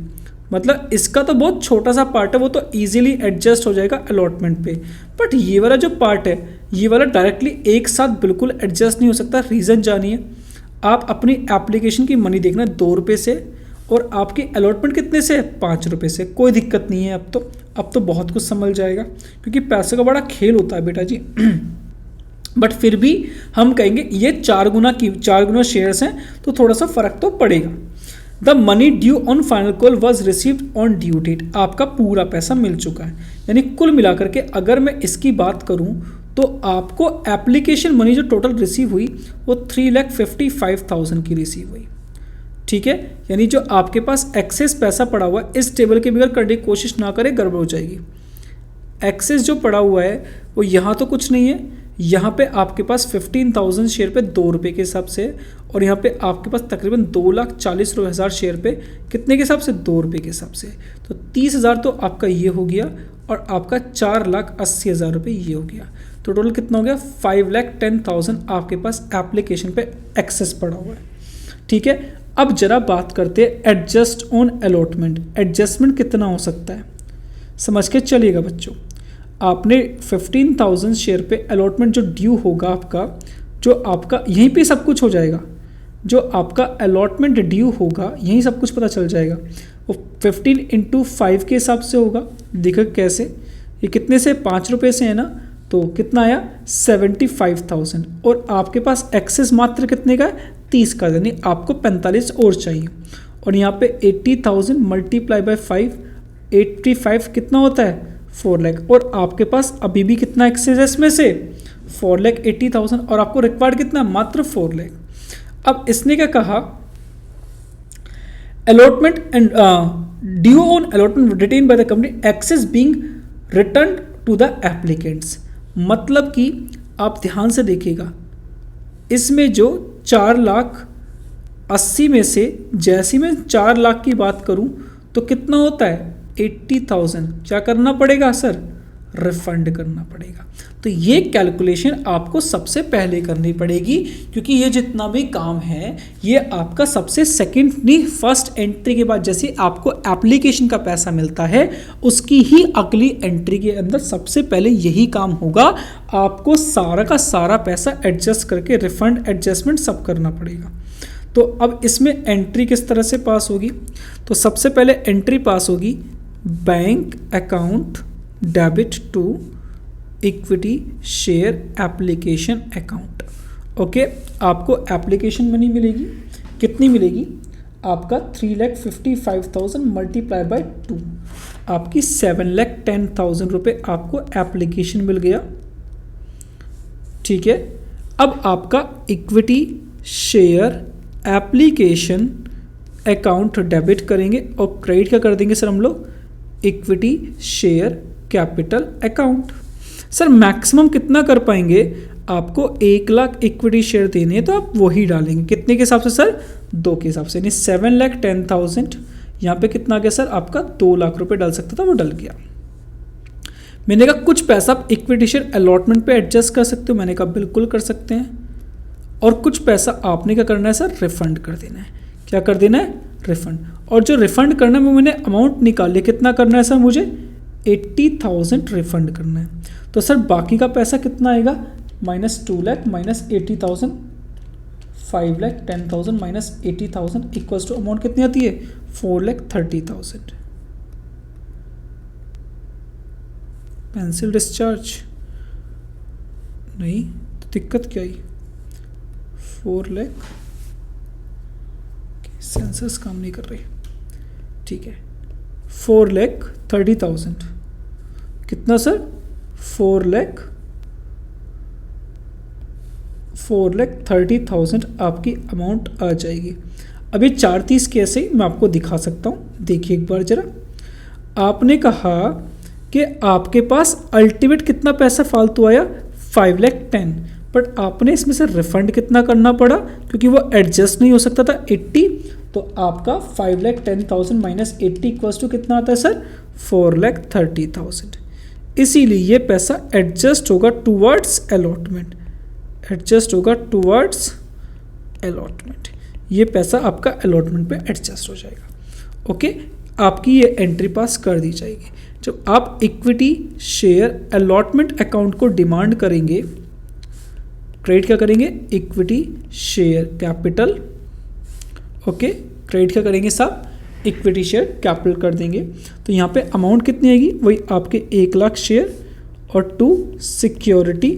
मतलब इसका तो बहुत छोटा सा पार्ट है, वो तो इजीली एडजस्ट हो जाएगा अलॉटमेंट पे। बट ये वाला जो पार्ट है, ये वाला डायरेक्टली एक साथ बिल्कुल एडजस्ट नहीं हो सकता। रीज़न जानिए, आप अपनी एप्लीकेशन की मनी देखना 2 रुपये से और आपकी अलॉटमेंट कितने से, 5 रुपये से। कोई दिक्कत नहीं है, अब तो बहुत कुछ संभल जाएगा, क्योंकि पैसे का बड़ा खेल होता है बेटा जी। बट फिर भी हम कहेंगे ये 4 गुना शेयर्स हैं, तो थोड़ा सा फर्क तो पड़ेगा। The money due on final call was received on due date, आपका पूरा पैसा मिल चुका है। यानी कुल मिलाकर के अगर मैं इसकी बात करूं तो आपको एप्लीकेशन मनी जो टोटल रिसीव हुई वो 3,55,000 की रिसीव हुई। ठीक है, यानी जो आपके पास एक्सेस पैसा पड़ा हुआ है, इस टेबल के बगैर करने की कोशिश ना करें, गड़बड़ हो जाएगी। एक्सेस जो पड़ा हुआ है वो यहाँ तो कुछ नहीं है, यहाँ पे आपके पास 15,000 शेयर पे 2 रुपये के हिसाब से, और यहाँ पे आपके पास तकरीबन 2,40,000 शेयर पे कितने के हिसाब से, 2 रुपये के हिसाब से। तो 30,000 तो आपका ये हो गया, और आपका 4,80,000 रुपये ये हो गया। तो टोटल कितना हो गया, 5,10,000 आपके पास एप्लीकेशन पे एक्सेस पड़ा हुआ है। ठीक है, अब जरा बात करते हैं एडजस्ट ऑन अलॉटमेंट। एडजस्टमेंट कितना हो सकता है, समझ के चलिएगा बच्चों। आपने 15,000 शेयर पे अलॉटमेंट जो ड्यू होगा आपका, जो आपका यहीं पे सब कुछ हो जाएगा, जो आपका अलॉटमेंट ड्यू होगा यहीं सब कुछ पता चल जाएगा। वो 15 × 5 के हिसाब से होगा। देखो कैसे, ये कितने से, 5 रुपये से है ना, तो कितना आया 75,000, और आपके पास एक्सेस मात्र कितने का है, 30 का, यानी आपको 45 और चाहिए। और यहाँ पे 80,000 मल्टीप्लाई बाय 5, 85 कितना होता है, 4 लाख, और आपके पास अभी भी कितना एक्सेस है इसमें से, 4,80,000, और आपको रिक्वायर्ड कितना, मात्र 4 लाख। अब इसने क्या कहा, allotment and due on allotment retain by the company excess being return to the applicants. मतलब कि आप ध्यान से देखिएगा, इसमें जो 4,80,000 में से जैसी मैं 4 लाख की बात करूं तो कितना होता है, 80,000 क्या करना पड़ेगा सर, रिफंड करना पड़ेगा। तो ये कैलकुलेशन आपको सबसे पहले करनी पड़ेगी, क्योंकि ये जितना भी काम है ये आपका सबसे सेकंड नहीं, फर्स्ट एंट्री के बाद जैसे आपको एप्लीकेशन का पैसा मिलता है उसकी ही अगली एंट्री के अंदर सबसे पहले यही काम होगा। आपको सारा का सारा पैसा एडजस्ट करके रिफंड एडजस्टमेंट सब करना पड़ेगा। तो अब इसमें एंट्री किस तरह से पास होगी, तो सबसे पहले एंट्री पास होगी bank account debit to equity share application account. Okay, आपको एप्लीकेशन मनी मिलेगी, कितनी मिलेगी, आपका 3,55,000 मल्टीप्लाई बाय 2, आपकी 7,10,000 रुपये आपको एप्लीकेशन मिल गया। ठीक है, अब आपका equity share application account debit करेंगे, और क्रेडिट क्या कर देंगे सर हम लोग, equity share capital account. Sir maximum कितना कर पाएंगे, आपको 1 लाख इक्विटी शेयर देने हैं तो आप वही डालेंगे, कितने के हिसाब से सर, 2 के हिसाब से, यानी 7,10,000, यहाँ पे कितना आ गया सर, आपका 2 लाख रुपए डाल सकता था, वो डल गया। मैंने कहा कुछ पैसा आप इक्विटी शेयर अलॉटमेंट पे एडजस्ट कर सकते हो, मैंने कहा बिल्कुल कर सकते हैं। और कुछ पैसा आपने क्या करना है सर, रिफंड कर देना है। क्या कर देना है, रिफंड। और जो रिफंड करना है वो मैंने अमाउंट निकाल लिया, कितना करना है सर, मुझे 80,000 रिफंड करना है। तो सर बाकी का पैसा कितना आएगा, -2 लाख -80,000, 5,10,000 -80,000 इक्वल्स टू अमाउंट कितनी आती है, 4,30,000। पेंसिल डिस्चार्ज नहीं तो दिक्कत क्या आई, 4 लाख, सेंसर्स काम नहीं कर रही, ठीक है, 4,30,000 कितना सर, 4,30,000 आपकी अमाउंट आ जाएगी। अभी 430 कैसे मैं आपको दिखा सकता हूँ, देखिए एक बार जरा। आपने कहा कि आपके पास अल्टीमेट कितना पैसा फालतू आया, 5,10,000, बट आपने इसमें से रिफंड कितना करना पड़ा, क्योंकि वो एडजस्ट नहीं हो सकता था, 80, तो आपका 5,10,000 -80 इक्वल्स टू कितना आता है सर, 4,30,000। इसीलिए ये पैसा एडजस्ट होगा टूवर्ड्स अलॉटमेंट, एडजस्ट होगा टूवर्ड्स अलॉटमेंट, ये पैसा आपका अलॉटमेंट पे एडजस्ट हो जाएगा। ओके, आपकी ये एंट्री पास कर दी जाएगी। जब आप इक्विटी शेयर अलॉटमेंट अकाउंट को डिमांड करेंगे, क्रेडिट क्या करेंगे, equity share capital, okay, credit क्या करेंगे साहब, इक्विटी शेयर कैपिटल कर देंगे। तो यहाँ पे अमाउंट कितनी आएगी, वही आपके 1 लाख शेयर और 2 सिक्योरिटी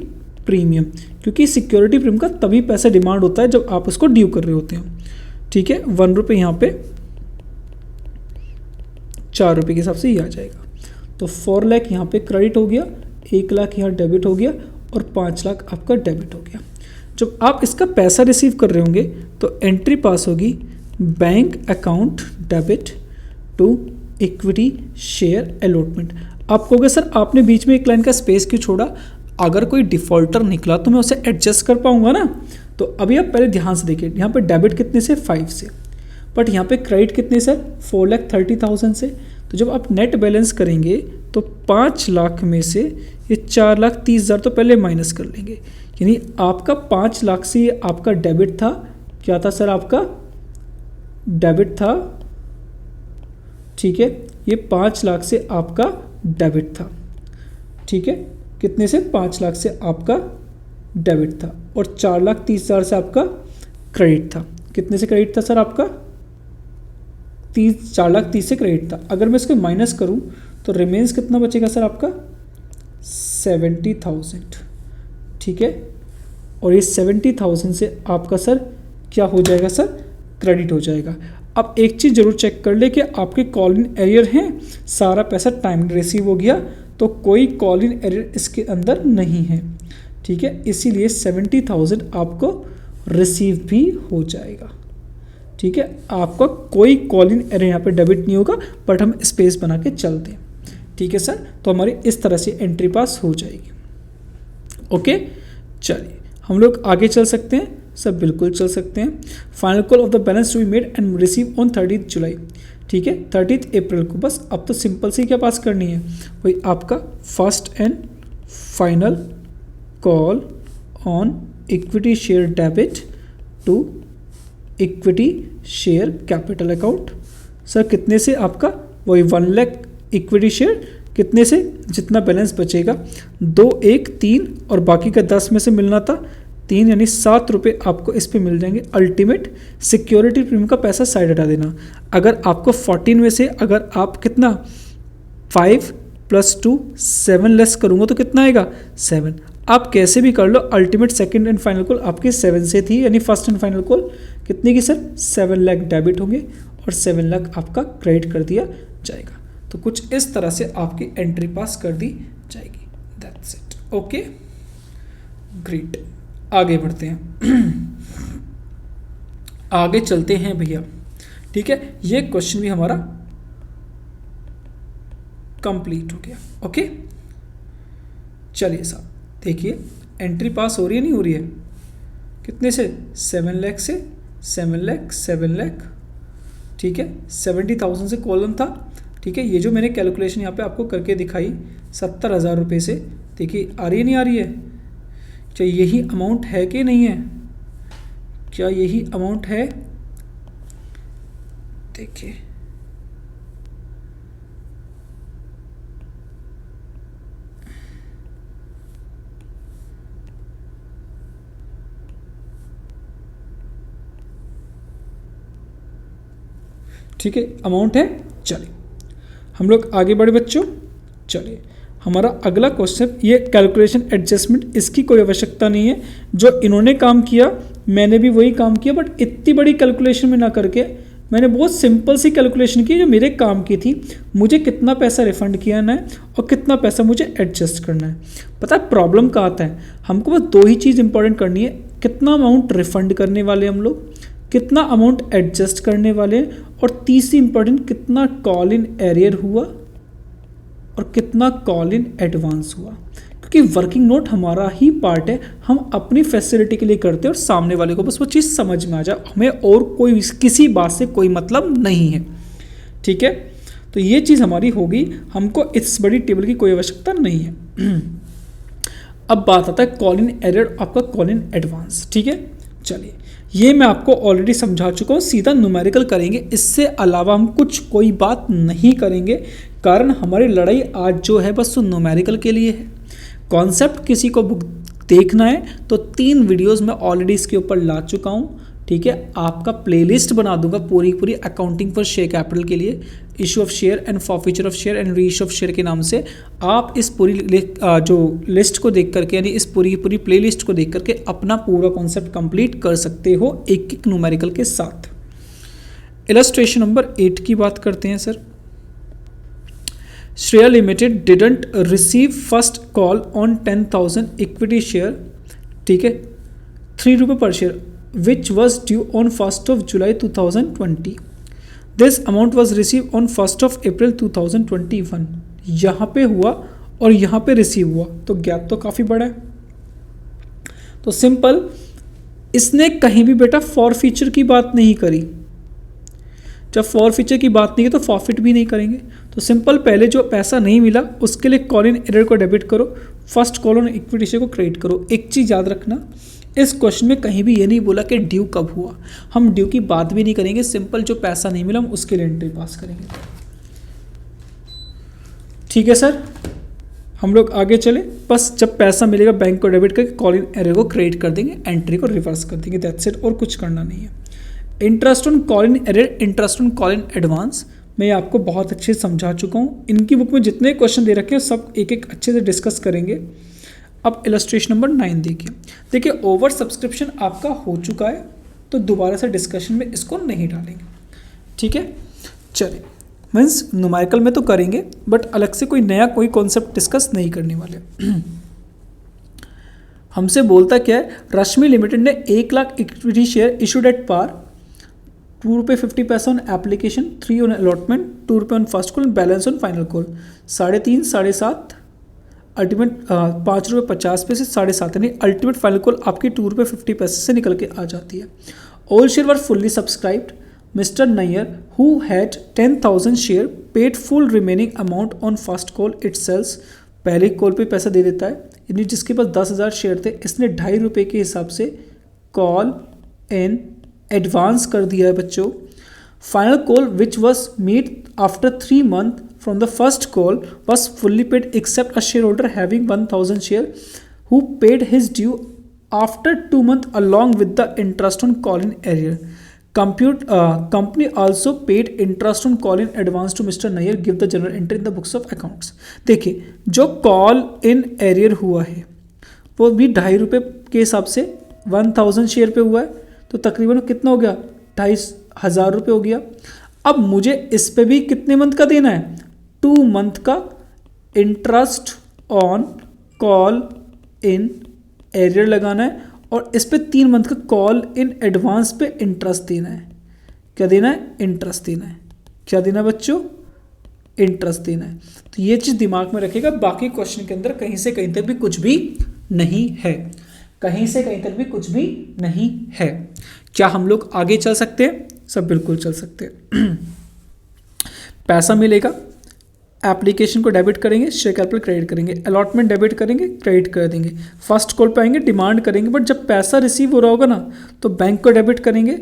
प्रीमियम, क्योंकि सिक्योरिटी प्रीमियम का तभी पैसा डिमांड होता है जब आप उसको ड्यू कर रहे होते हो। ठीक है, 1 रुपये यहाँ पे 4 रुपये के हिसाब से ये आ जाएगा। तो 4 लाख यहाँ पे क्रेडिट हो गया, 1 लाख यहाँ डेबिट हो गया और 5 लाख आपका डेबिट हो गया। जब आप इसका पैसा रिसीव कर रहे होंगे तो एंट्री पास होगी bank account debit to equity share allotment. आप कहोगे सर आपने बीच में एक लाइन का स्पेस क्यों छोड़ा, अगर कोई डिफॉल्टर निकला तो मैं उसे एडजस्ट कर पाऊंगा ना। तो अभी आप पहले ध्यान से देखिए, यहाँ पे डेबिट कितने से, 5 से, बट यहाँ पे क्रेडिट कितने सर, 4,30,000 से। तो जब आप नेट बैलेंस करेंगे तो 5 लाख में से ये 4,30,000 तो पहले माइनस कर लेंगे, यानी आपका 5 लाख से ये आपका डेबिट था। क्या था सर, आपका डेबिट था। ठीक है, ये 5 लाख से आपका डेबिट था। ठीक है, कितने से, 5 लाख से आपका डेबिट था और 4,30,000 से आपका क्रेडिट था। कितने से क्रेडिट था सर आपका, 4,30,000 से क्रेडिट था। अगर मैं इसको माइनस करूं तो रिमेन्स कितना बचेगा सर आपका, 70,000। ठीक है, और ये 70,000 से आपका सर क्या हो जाएगा सर, क्रेडिट हो जाएगा। अब एक चीज़ जरूर चेक कर ले कि आपके कॉल इन एरियर हैं, सारा पैसा टाइम रिसीव हो गया, तो कोई कॉल इन एरियर इसके अंदर नहीं है। ठीक है, इसीलिए 70,000 आपको रिसीव भी हो जाएगा। ठीक है, आपका कोई कॉल इन एरियर यहाँ पे डेबिट नहीं होगा, बट हम स्पेस बना के चलते हैं। ठीक है सर, तो हमारी इस तरह से एंट्री पास हो जाएगी। ओके, चलिए हम लोग आगे चल सकते हैं सर, बिल्कुल चल सकते हैं। Final call of the balance to be made and receive on 30 जुलाई। ठीक है, 30 अप्रैल को। बस अब तो सिंपल सी क्या पास करनी है, वही आपका first and final call on equity share debit to equity share capital account. Sir कितने से आपका, वही 1 लाख इक्विटी शेयर, कितने से, जितना बैलेंस बचेगा, 2, 1, 3 और बाकी का 10 में से मिलना था 3, यानी 7 रुपये आपको इस पे मिल जाएंगे। अल्टीमेट सिक्योरिटी प्रीमियम का पैसा साइड हटा देना। अगर आपको 14 में से अगर आप कितना 5 + 2 7 लेस करूँगा तो कितना आएगा, 7। आप कैसे भी कर लो, ultimate second and final call आपकी 7 से थी, यानी फर्स्ट एंड फाइनल कॉल कितने की सर, 7 लाख डेबिट होंगे और 7 लाख आपका क्रेडिट कर दिया जाएगा। तो कुछ इस तरह से आपकी एंट्री पास कर दी जाएगी। That's it. Okay, great. आगे बढ़ते हैं आगे चलते हैं भैया। ठीक है, ये क्वेश्चन भी हमारा कंप्लीट हो गया। ओके, चलिए साहब देखिए, एंट्री पास हो रही है नहीं हो रही है, कितने से, 7 लाख से 7 लाख 7 लाख। ठीक है, 70,000 से कॉलम था। ठीक है, ये जो मैंने कैलकुलेशन यहाँ पे आपको करके दिखाई 70,000 रुपये से, देखिए आ रही है नहीं आ रही है, क्या यही अमाउंट है कि नहीं है, क्या यही अमाउंट है, देखिए ठीक है, अमाउंट है। चलिए हम लोग आगे बढ़े बच्चों। चलिए हमारा अगला क्वेश्चन, ये कैलकुलेशन एडजस्टमेंट, इसकी कोई आवश्यकता नहीं है। जो इन्होंने काम किया मैंने भी वही काम किया, बट इतनी बड़ी कैलकुलेशन में ना करके मैंने बहुत सिंपल सी कैलकुलेशन की जो मेरे काम की थी। मुझे कितना पैसा रिफंड किया है और कितना पैसा मुझे एडजस्ट करना है। पता है प्रॉब्लम कहाँ आता है, हमको बस 2 ही चीज़ इंपॉर्टेंट करनी है, कितना अमाउंट रिफंड करने वाले हम लोग, कितना अमाउंट एडजस्ट करने वाले हैं, और तीसरी इंपॉर्टेंट कितना कॉल इन एरियर हुआ और कितना कॉल इन एडवांस हुआ। क्योंकि वर्किंग नोट हमारा ही पार्ट है, हम अपनी फैसिलिटी के लिए करते हैं और सामने वाले को बस वो चीज़ समझ में आ जाए, हमें और कोई किसी बात से कोई मतलब नहीं है। ठीक है, तो ये चीज़ हमारी होगी, हमको इस बड़ी टेबल की कोई आवश्यकता नहीं है। अब बात आता है कॉल इन एरियर, आपका कॉल इन एडवांस। ठीक है, चलिए ये मैं आपको ऑलरेडी समझा चुका हूँ, सीधा न्यूमेरिकल करेंगे, इससे अलावा हम कुछ कोई बात नहीं करेंगे, कारण हमारी लड़ाई आज जो है बस न्यूमेरिकल के लिए है। कॉन्सेप्ट किसी को देखना है तो 3 वीडियोस मैं ऑलरेडी इसके ऊपर ला चुका हूँ। ठीक है, आपका प्लेलिस्ट बना दूंगा पूरी अकाउंटिंग फॉर शेयर कैपिटल के लिए, issue of share and forfeiture of share and re issue of share के नाम से आप इस पूरी जो लिस्ट को देख करके, यानी इस पूरी प्ले लिस्ट को देख करके अपना पूरा कॉन्सेप्ट कंप्लीट कर सकते हो एक एक न्यूमेरिकल के साथ। इलस्ट्रेशन नंबर 8 की बात करते हैं sir. Shreya limited didn't receive first call on 10,000 equity share, ठीक है, 3 रुपये per share which was due on 1st of July 2020। This amount was receive on 1st of April 2021। यहाँ पे हुआ और यहाँ पे रिसीव हुआ तो गैप तो काफ़ी बड़ा है। तो सिंपल, इसने कहीं भी बेटा फॉर फीचर की बात नहीं करी। जब फॉर फीचर की बात नहीं की तो फॉरफिट भी नहीं करेंगे। तो सिंपल, पहले जो पैसा नहीं मिला उसके लिए कॉल इन एरर को डेबिट करो, first call on equity share को क्रेडिट करो। एक चीज़ याद रखना, इस क्वेश्चन में कहीं भी ये नहीं बोला कि ड्यू कब हुआ, हम ड्यू की बात भी नहीं करेंगे। सिंपल, जो पैसा नहीं मिला हम उसके लिए एंट्री पास करेंगे। ठीक है सर, हम लोग आगे चले। बस जब पैसा मिलेगा बैंक को डेबिट करके कॉल इन एरर को क्रेडिट कर देंगे, एंट्री को रिवर्स कर देंगे, दैट्स इट, और कुछ करना नहीं है। Interest on call in error, interest on call in advance, मैं आपको बहुत अच्छे से समझा चुका हूँ। इनकी बुक में जितने क्वेश्चन दे रखे हैं सब एक एक अच्छे से डिस्कस करेंगे। अब इलस्ट्रेशन नंबर 9 देखिए, ओवर सब्सक्रिप्शन आपका हो चुका है तो दोबारा से डिस्कशन में इसको नहीं डालेंगे। ठीक है, चलिए, मीन्स न्यूमेरिकल में तो करेंगे बट अलग से कोई नया कोई कॉन्सेप्ट डिस्कस नहीं करने वाले। हमसे बोलता क्या है, रश्मि लिमिटेड ने 1 lakh equity share issued at par, 2 रुपये 50 पैसा ऑन एप्लीकेशन, 3 ऑन अलॉटमेंट, 2 रुपये on first call, balance on final call, 3.5, 7.5, ultimate 5 रुपये 50 पैसे, 7.5, यानी अल्टीमेट फाइनल कॉल आपकी 2 रुपये 50 पैसे से निकल के आ जाती है। All share were fully subscribed. Mister Nayyar who had 10,000 share paid full remaining amount on first call itself, पहले कॉल पे पैसा दे देता है। यानी जिसके पास 10,000 शेयर थे, इसने 2.5 रुपये के हिसाब से कॉल इन एडवांस कर दिया है बच्चों। Final call which was made after 3 months from the first call was fully paid except a shareholder having 1,000 share who paid his due after 2 months along with the interest on call in arrear. Company also paid interest on call in advance to Mr. Nair. Give the general entry in the books of accounts. देखिए, जो call in arrear हुआ है वो भी 2.5 रुपये के हिसाब से 1,000 शेयर पे हुआ है, तो तकरीबन कितना हो गया, 2,500 रुपये हो गया। अब मुझे इस पे भी कितने मंथ का देना है, 2 month का interest on call in arrear लगाना है, और इस पे 3 month का कॉल इन एडवांस पे इंटरेस्ट देना है। क्या देना है, इंटरेस्ट देना है। क्या देना है बच्चों, इंटरेस्ट देना है। तो ये चीज़ दिमाग में रखिएगा, बाकी क्वेश्चन के अंदर कहीं से कहीं तक भी कुछ भी नहीं है, कहीं से कहीं तक भी कुछ भी नहीं है। क्या हम लोग आगे चल सकते हैं, सब बिल्कुल चल सकते हैं। पैसा मिलेगा, एप्लीकेशन को डेबिट करेंगे, शेयर कैपिटल क्रेडिट करेंगे, अलॉटमेंट डेबिट करेंगे, क्रेडिट कर देंगे, फर्स्ट कॉल पे आएंगे, डिमांड करेंगे, बट जब पैसा रिसीव हो रहा होगा ना तो बैंक को डेबिट करेंगे,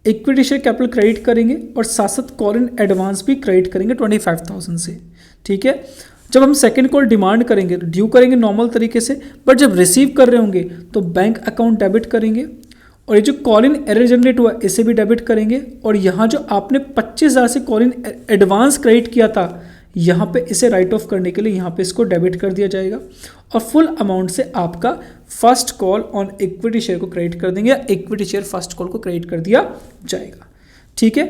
इक्विटी शेयर कैपिटल क्रेडिट करेंगे, और साथ साथ कॉल इन एडवांस भी क्रेडिट करेंगे 25,000 से। ठीक है, जब हम सेकंड कॉल डिमांड करेंगे तो ड्यू करेंगे नॉर्मल तरीके से, बट जब रिसीव कर रहे होंगे तो बैंक अकाउंट डेबिट करेंगे, और ये जो कॉल इन एरर जनरेट हुआ इसे भी डेबिट करेंगे, और यहाँ जो आपने 25,000 से कॉल इन एडवांस क्रेडिट किया था यहाँ पे इसे राइट ऑफ करने के लिए यहाँ पे इसको डेबिट कर दिया जाएगा, और फुल अमाउंट से आपका first call on equity share को क्रेडिट कर देंगे, या इक्विटी शेयर फर्स्ट कॉल को क्रेडिट कर दिया जाएगा। ठीक है,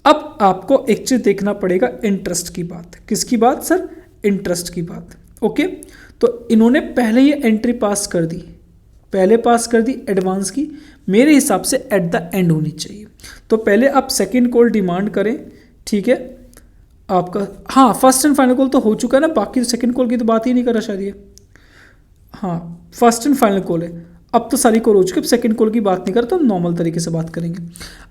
अब आपको एक चीज़ देखना पड़ेगा, इंटरेस्ट की बात। किसकी बात सर, इंटरेस्ट की बात। ओके, तो इन्होंने पहले ये एंट्री पास कर दी, पहले पास कर दी एडवांस की, मेरे हिसाब से एट द एंड होनी चाहिए। तो पहले आप सेकंड कॉल डिमांड करें, ठीक है आपका, हाँ फर्स्ट एंड फाइनल कॉल तो हो चुका है ना, बाकी सेकंड कॉल की तो बात ही नहीं कर रहा शायद ये, हाँ फर्स्ट एंड फाइनल कॉल है, अब तो सारी कॉल हो चुकी है, अब सेकंड कॉल की बात नहीं करते, तो नॉर्मल तरीके से बात करेंगे।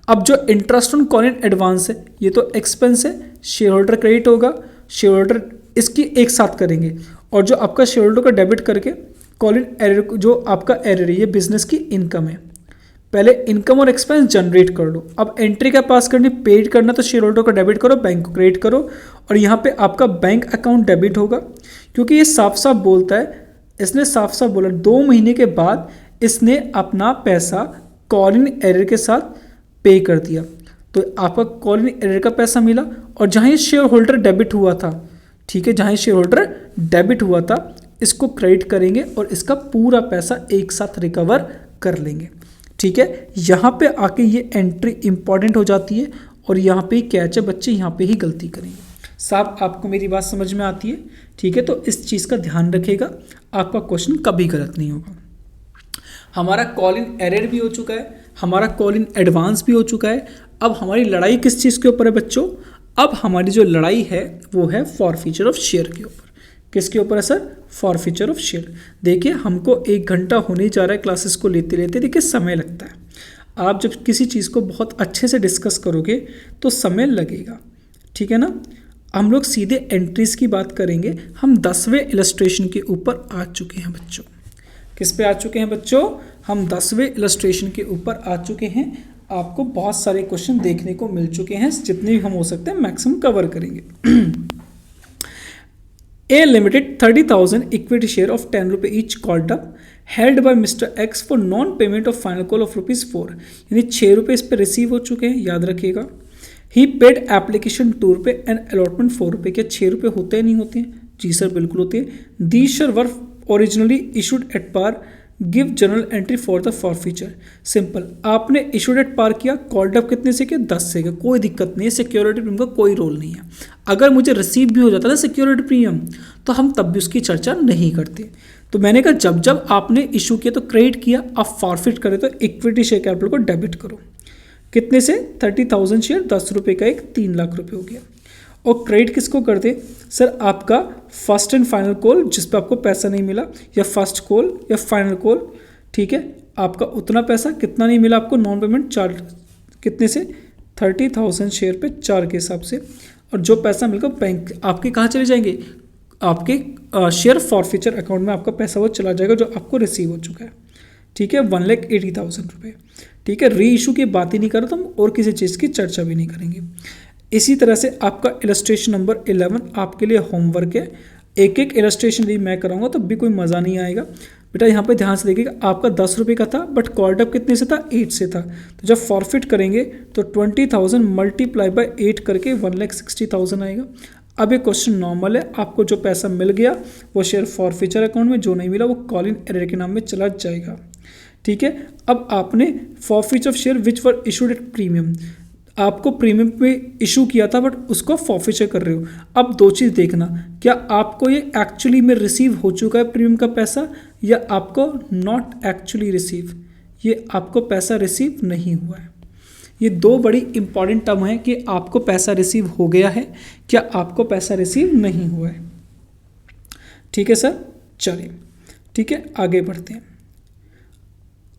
अब जो interest on call in advance है ये तो एक्सपेंस है, शेयर होल्डर क्रेडिट होगा, शेयर होल्डर इसकी एक साथ करेंगे, और जो आपका शेयर होल्डर का डेबिट करके कॉल इन एरर, जो आपका एरर है ये बिजनेस की इनकम है, पहले इनकम और एक्सपेंस जनरेट कर लो। अब एंट्री क्या पास करनी, पेड करना, तो शेयर होल्डर को डेबिट करो, बैंक को क्रेडिट करो, और यहाँ पे आपका बैंक अकाउंट डेबिट होगा, क्योंकि ये साफ साफ बोलता है, इसने साफ साफ बोला 2 महीने के बाद इसने अपना पैसा कॉल इन एरर के साथ पे कर दिया, तो आपका कॉल इन एरर का पैसा मिला, और जहाँ ये शेयर होल्डर डेबिट हुआ था, ठीक है, जहाँ ये शेयर होल्डर डेबिट हुआ था इसको क्रेडिट करेंगे और इसका पूरा पैसा एक साथ रिकवर कर लेंगे। ठीक है, यहाँ पे आके ये एंट्री इंपॉर्टेंट हो जाती है और यहाँ पे कैच है, बच्चे यहाँ पे ही गलती करेंगे। साहब आपको मेरी बात समझ में आती है? ठीक है, तो इस चीज़ का ध्यान रखिएगा, आपका क्वेश्चन कभी गलत नहीं होगा। हमारा कॉल इन एरर भी हो चुका है, हमारा कॉल इन एडवांस भी हो चुका है। अब हमारी लड़ाई किस चीज़ के ऊपर है बच्चों? अब हमारी जो लड़ाई है वो है फॉरफीचर ऑफ शेयर के ऊपर। किसके ऊपर है सर? Forfeiture of share. देखिए हमको 1 घंटा होने जा रहा है क्लासेस को लेते लेते, देखिए समय लगता है। आप जब किसी चीज़ को बहुत अच्छे से डिस्कस करोगे तो समय लगेगा, ठीक है ना। हम लोग सीधे एंट्रीज की बात करेंगे। हम 10वें इलस्ट्रेशन के ऊपर आ चुके हैं बच्चों। किस पे आ चुके हैं बच्चों? हम 10वें इलस्ट्रेशन के ऊपर आ चुके हैं। आपको बहुत सारे क्वेश्चन देखने को मिल चुके हैं, जितने भी हम हो सकते हैं मैक्सिमम कवर करेंगे। A limited 30,000 equity share of 10 रुपये each called up held by Mr. X for non-payment of final call of ₹4, यानी 6 रुपये इस पर रिसीव हो चुके हैं, याद रखिएगा। He paid application 2 रुपये and allotment 4 रुपये। क्या 6 रुपये होते हैं नहीं होते हैं? जी सर बिल्कुल होते हैं। These shares were originally issued at par, give general entry for the forfeiture. Simple, आपने इशूड एट पार किया, कॉल्ड अप कितने से किया? 10 से किया, कोई दिक्कत नहीं है, सिक्योरिटी प्रीमियम का कोई रोल नहीं है। अगर मुझे रिसीव भी हो जाता ना सिक्योरिटी प्रीमियम तो हम तब भी उसकी चर्चा नहीं करते। तो मैंने कहा जब जब आपने इशू किया तो क्रेडिट किया, आप फॉरफिट करें तो इक्विटी शेयर कैपिटल को डेबिट करो। कितने से? 30,000 शेयर, 10 रुपये का एक, 3 लाख रुपये हो गया। और क्रेडिट किसको कर दे? सर आपका फर्स्ट एंड फाइनल कॉल जिस पे आपको पैसा नहीं मिला, या फर्स्ट कॉल या फाइनल कॉल, ठीक है, आपका उतना पैसा कितना नहीं मिला आपको, नॉन पेमेंट चार्ज कितने से? 30,000 शेयर पे 4 के हिसाब से। और जो पैसा मिलेगा बैंक आपके कहाँ चले जाएंगे? आपके शेयर फॉरफीचर अकाउंट में आपका पैसा वो चला जाएगा जो आपको रिसीव हो चुका है। ठीक है, 1,80,000 रुपये। ठीक है, री इशू की बात ही नहीं कर रहा, तो हम और किसी चीज़ की चर्चा भी नहीं करेंगे। इसी तरह से आपका इलस्ट्रेशन नंबर 11 आपके लिए होमवर्क है। एक एक इलस्ट्रेशन भी मैं कराऊंगा तब भी कोई मज़ा नहीं आएगा। बेटा यहाँ पे ध्यान से देखिएगा, आपका 10 रुपये का था बट कॉल्ड अप कितने से था? 8 से था। तो जब फॉरफिट करेंगे तो 20,000 मल्टीप्लाई बाय 8 करके 1,60,000 आएगा। अब ये क्वेश्चन नॉर्मल है, आपको जो पैसा मिल गया वो शेयर फॉरफीचर अकाउंट में, जो नहीं मिला वो कॉल इन एरर के नाम में चला जाएगा। ठीक है, अब आपने forfeiture of share which were issued at premium, आपको प्रीमियम पे इशू किया था बट उसको फॉरफीचर कर रहे हो। अब 2 चीज़ देखना, क्या आपको ये एक्चुअली में रिसीव हो चुका है प्रीमियम का पैसा, या आपको नॉट एक्चुअली रिसीव, ये आपको पैसा रिसीव नहीं हुआ है। ये 2 बड़ी इंपॉर्टेंट टर्म है कि आपको पैसा रिसीव हो गया है, क्या आपको पैसा रिसीव नहीं हुआ है। ठीक है सर, चलिए ठीक है आगे बढ़ते हैं।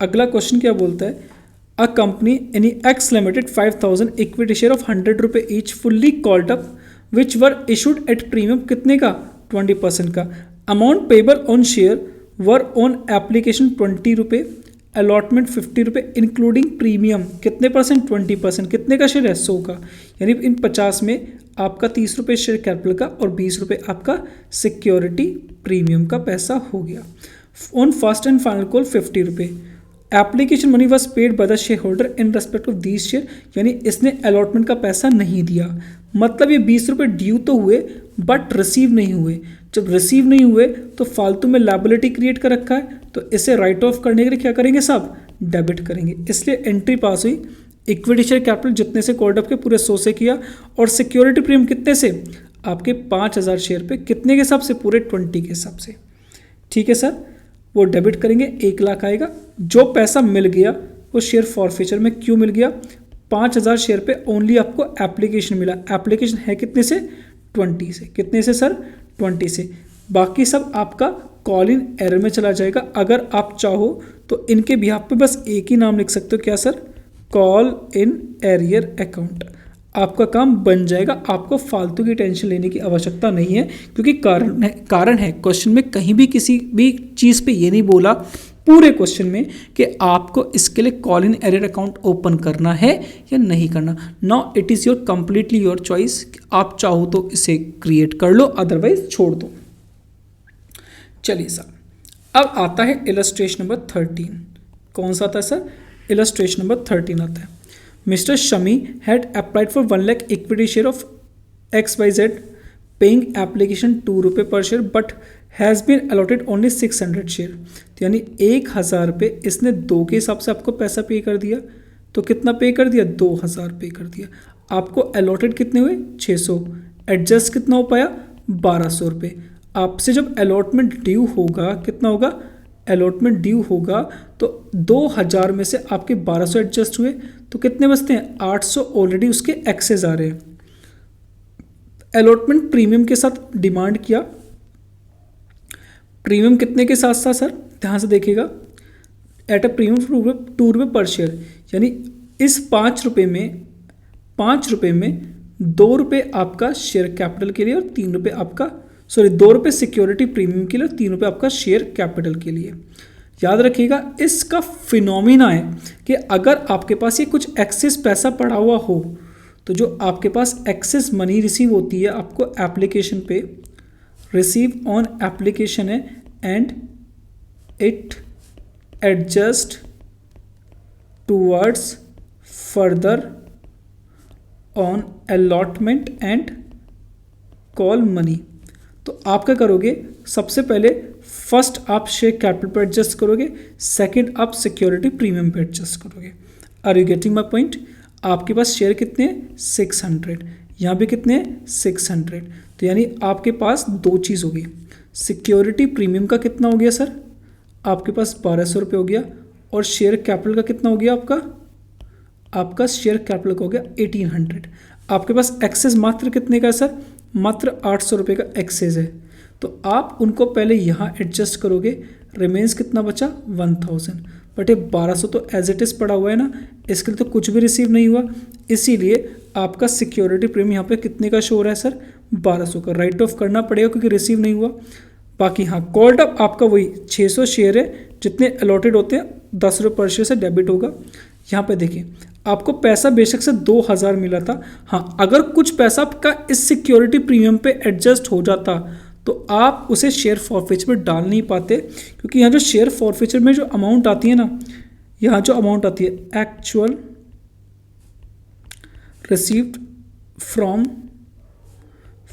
अगला क्वेश्चन क्या बोलता है? A company any X limited 5,000 equity share of 100 रुपये each fully called up which were issued at premium कितने का? 20% का। Amount payable on share were on application 20 रुपये, allotment 50 रुपये इंक्लूडिंग प्रीमियम कितने परसेंट? 20%। कितने का शेयर है? 100 का। यानी इन 50 में आपका 30 रुपये शेयर कैपिटल का और 20 रुपये आपका सिक्योरिटी प्रीमियम का पैसा हो गया। On first and final call 50 रुपये। Application money was paid by the share holder in respect of these share, यानी इसने अलॉटमेंट का पैसा नहीं दिया, मतलब ये 20 रुपये ड्यू तो हुए बट रिसीव नहीं हुए। जब रिसीव नहीं हुए तो फालतू में लायबिलिटी क्रिएट कर रखा है, तो इसे राइट ऑफ करने के लिए क्या करेंगे साहब? डेबिट करेंगे। इसलिए एंट्री पास हुई। इक्विटी शेयर कैपिटल जितने से कॉल्ड अप के पूरे 100 से किया, और सिक्योरिटी प्रीमियम कितने से? आपके 5,000 शेयर पे कितने के हिसाब से? पूरे 20 के हिसाब से। ठीक है सर, वो डेबिट करेंगे, 1 लाख आएगा। जो पैसा मिल गया वो शेयर फॉरफीचर में क्यों मिल गया? 5,000 शेयर पे ओनली आपको एप्लीकेशन मिला। एप्लीकेशन है कितने से? 20 से। कितने से सर? 20 से। बाकी सब आपका कॉल इन एरर में चला जाएगा। अगर आप चाहो तो इनके बिहाफ पे बस एक ही नाम लिख सकते हो, क्या sir? Call in arrear account. आपका काम बन जाएगा, आपको फालतू की टेंशन लेने की आवश्यकता नहीं है, क्योंकि कारण है क्वेश्चन में कहीं भी किसी भी चीज़ पे ये नहीं बोला पूरे क्वेश्चन में कि आपको इसके लिए call in arrear account open करना है या नहीं करना। Now it is your completely your choice, आप चाहो तो इसे क्रिएट कर लो, अदरवाइज छोड़ दो। चलिए सर, अब आता है इलस्ट्रेशन नंबर 13। कौन सा आता है सर? इलस्ट्रेशन नंबर 13 आता है। Mr. Shami had applied for 1 lakh equity share of XYZ, paying application 2 रुपये per share, but has been allotted only 600 share. तो यानी 1000 रुपये इसने 2 के हिसाब से आपको पैसा पे कर दिया, तो कितना पे कर दिया? 2000 पे कर दिया। आपको अलॉटेड कितने हुए? 600। एडजस्ट कितना हो पाया? 1200 रुपये। आपसे जब अलॉटमेंट ड्यू होगा, कितना होगा? अलॉटमेंट ड्यू होगा तो 2000 में से आपके 1200 एडजस्ट हुए, तो कितने बचते हैं? 800 ऑलरेडी उसके एक्सेस आ रहे हैं। अलॉटमेंट प्रीमियम के साथ डिमांड किया, प्रीमियम कितने के साथ साथ सर? ध्यान से देखिएगा, एट अ प्रीमियम 2 रुपये पर शेयर, यानी इस 5 रुपये में 2 रुपये आपका शेयर कैपिटल के लिए और 3 रुपये आपका 2 रुपये सिक्योरिटी प्रीमियम के लिए और 3 रुपये आपका शेयर कैपिटल के लिए। याद रखिएगा, इसका फिनोमिना है कि अगर आपके पास ये कुछ एक्सेस पैसा पड़ा हुआ हो, तो जो आपके पास एक्सेस मनी रिसीव होती है आपको एप्लीकेशन पे, रिसीव ऑन एप्लीकेशन है, and it adjust towards further on allotment and call money. तो आप क्या करोगे? सबसे पहले फर्स्ट आप शेयर कैपिटल पर एडजस्ट करोगे, सेकंड आप सिक्योरिटी प्रीमियम पर एडजस्ट करोगे। Are you getting my point? आपके पास शेयर कितने हैं? 600। यहाँ पे कितने हैं? 600। तो यानी आपके पास 2 चीज़ होगी। सिक्योरिटी प्रीमियम का कितना हो गया सर? आपके पास 1200 रुपये हो गया, और शेयर कैपिटल का कितना हो गया आपका शेयर कैपिटल का हो गया 1800। आपके पास एक्सेस मात्र कितने का है सर? मात्र 800 रुपये का एक्सेस है। तो आप उनको पहले यहाँ एडजस्ट करोगे, रिमेन्स कितना बचा? 1000। बट ये 1200 तो एज इट इज़ पड़ा हुआ है ना, इसके लिए तो कुछ भी रिसीव नहीं हुआ, इसीलिए आपका सिक्योरिटी प्रीमियम यहाँ पे कितने का शो हो रहा है सर? 1200 का। राइट ऑफ करना पड़ेगा क्योंकि रिसीव नहीं हुआ। बाकी हाँ, कॉल्ड अप आपका वही 600 शेयर है, जितने अलॉटेड होते हैं 10 रुपये पर शेयर से डेबिट होगा। यहाँ पे देखिए, आपको पैसा बेशक से 2000 मिला था, हाँ अगर कुछ पैसा आपका इस सिक्योरिटी प्रीमियम पे एडजस्ट हो जाता तो आप उसे शेयर फॉरफीचर में डाल नहीं पाते, क्योंकि यहाँ जो शेयर फॉरफीचर में जो अमाउंट आती है ना, यहाँ जो अमाउंट आती है actual received from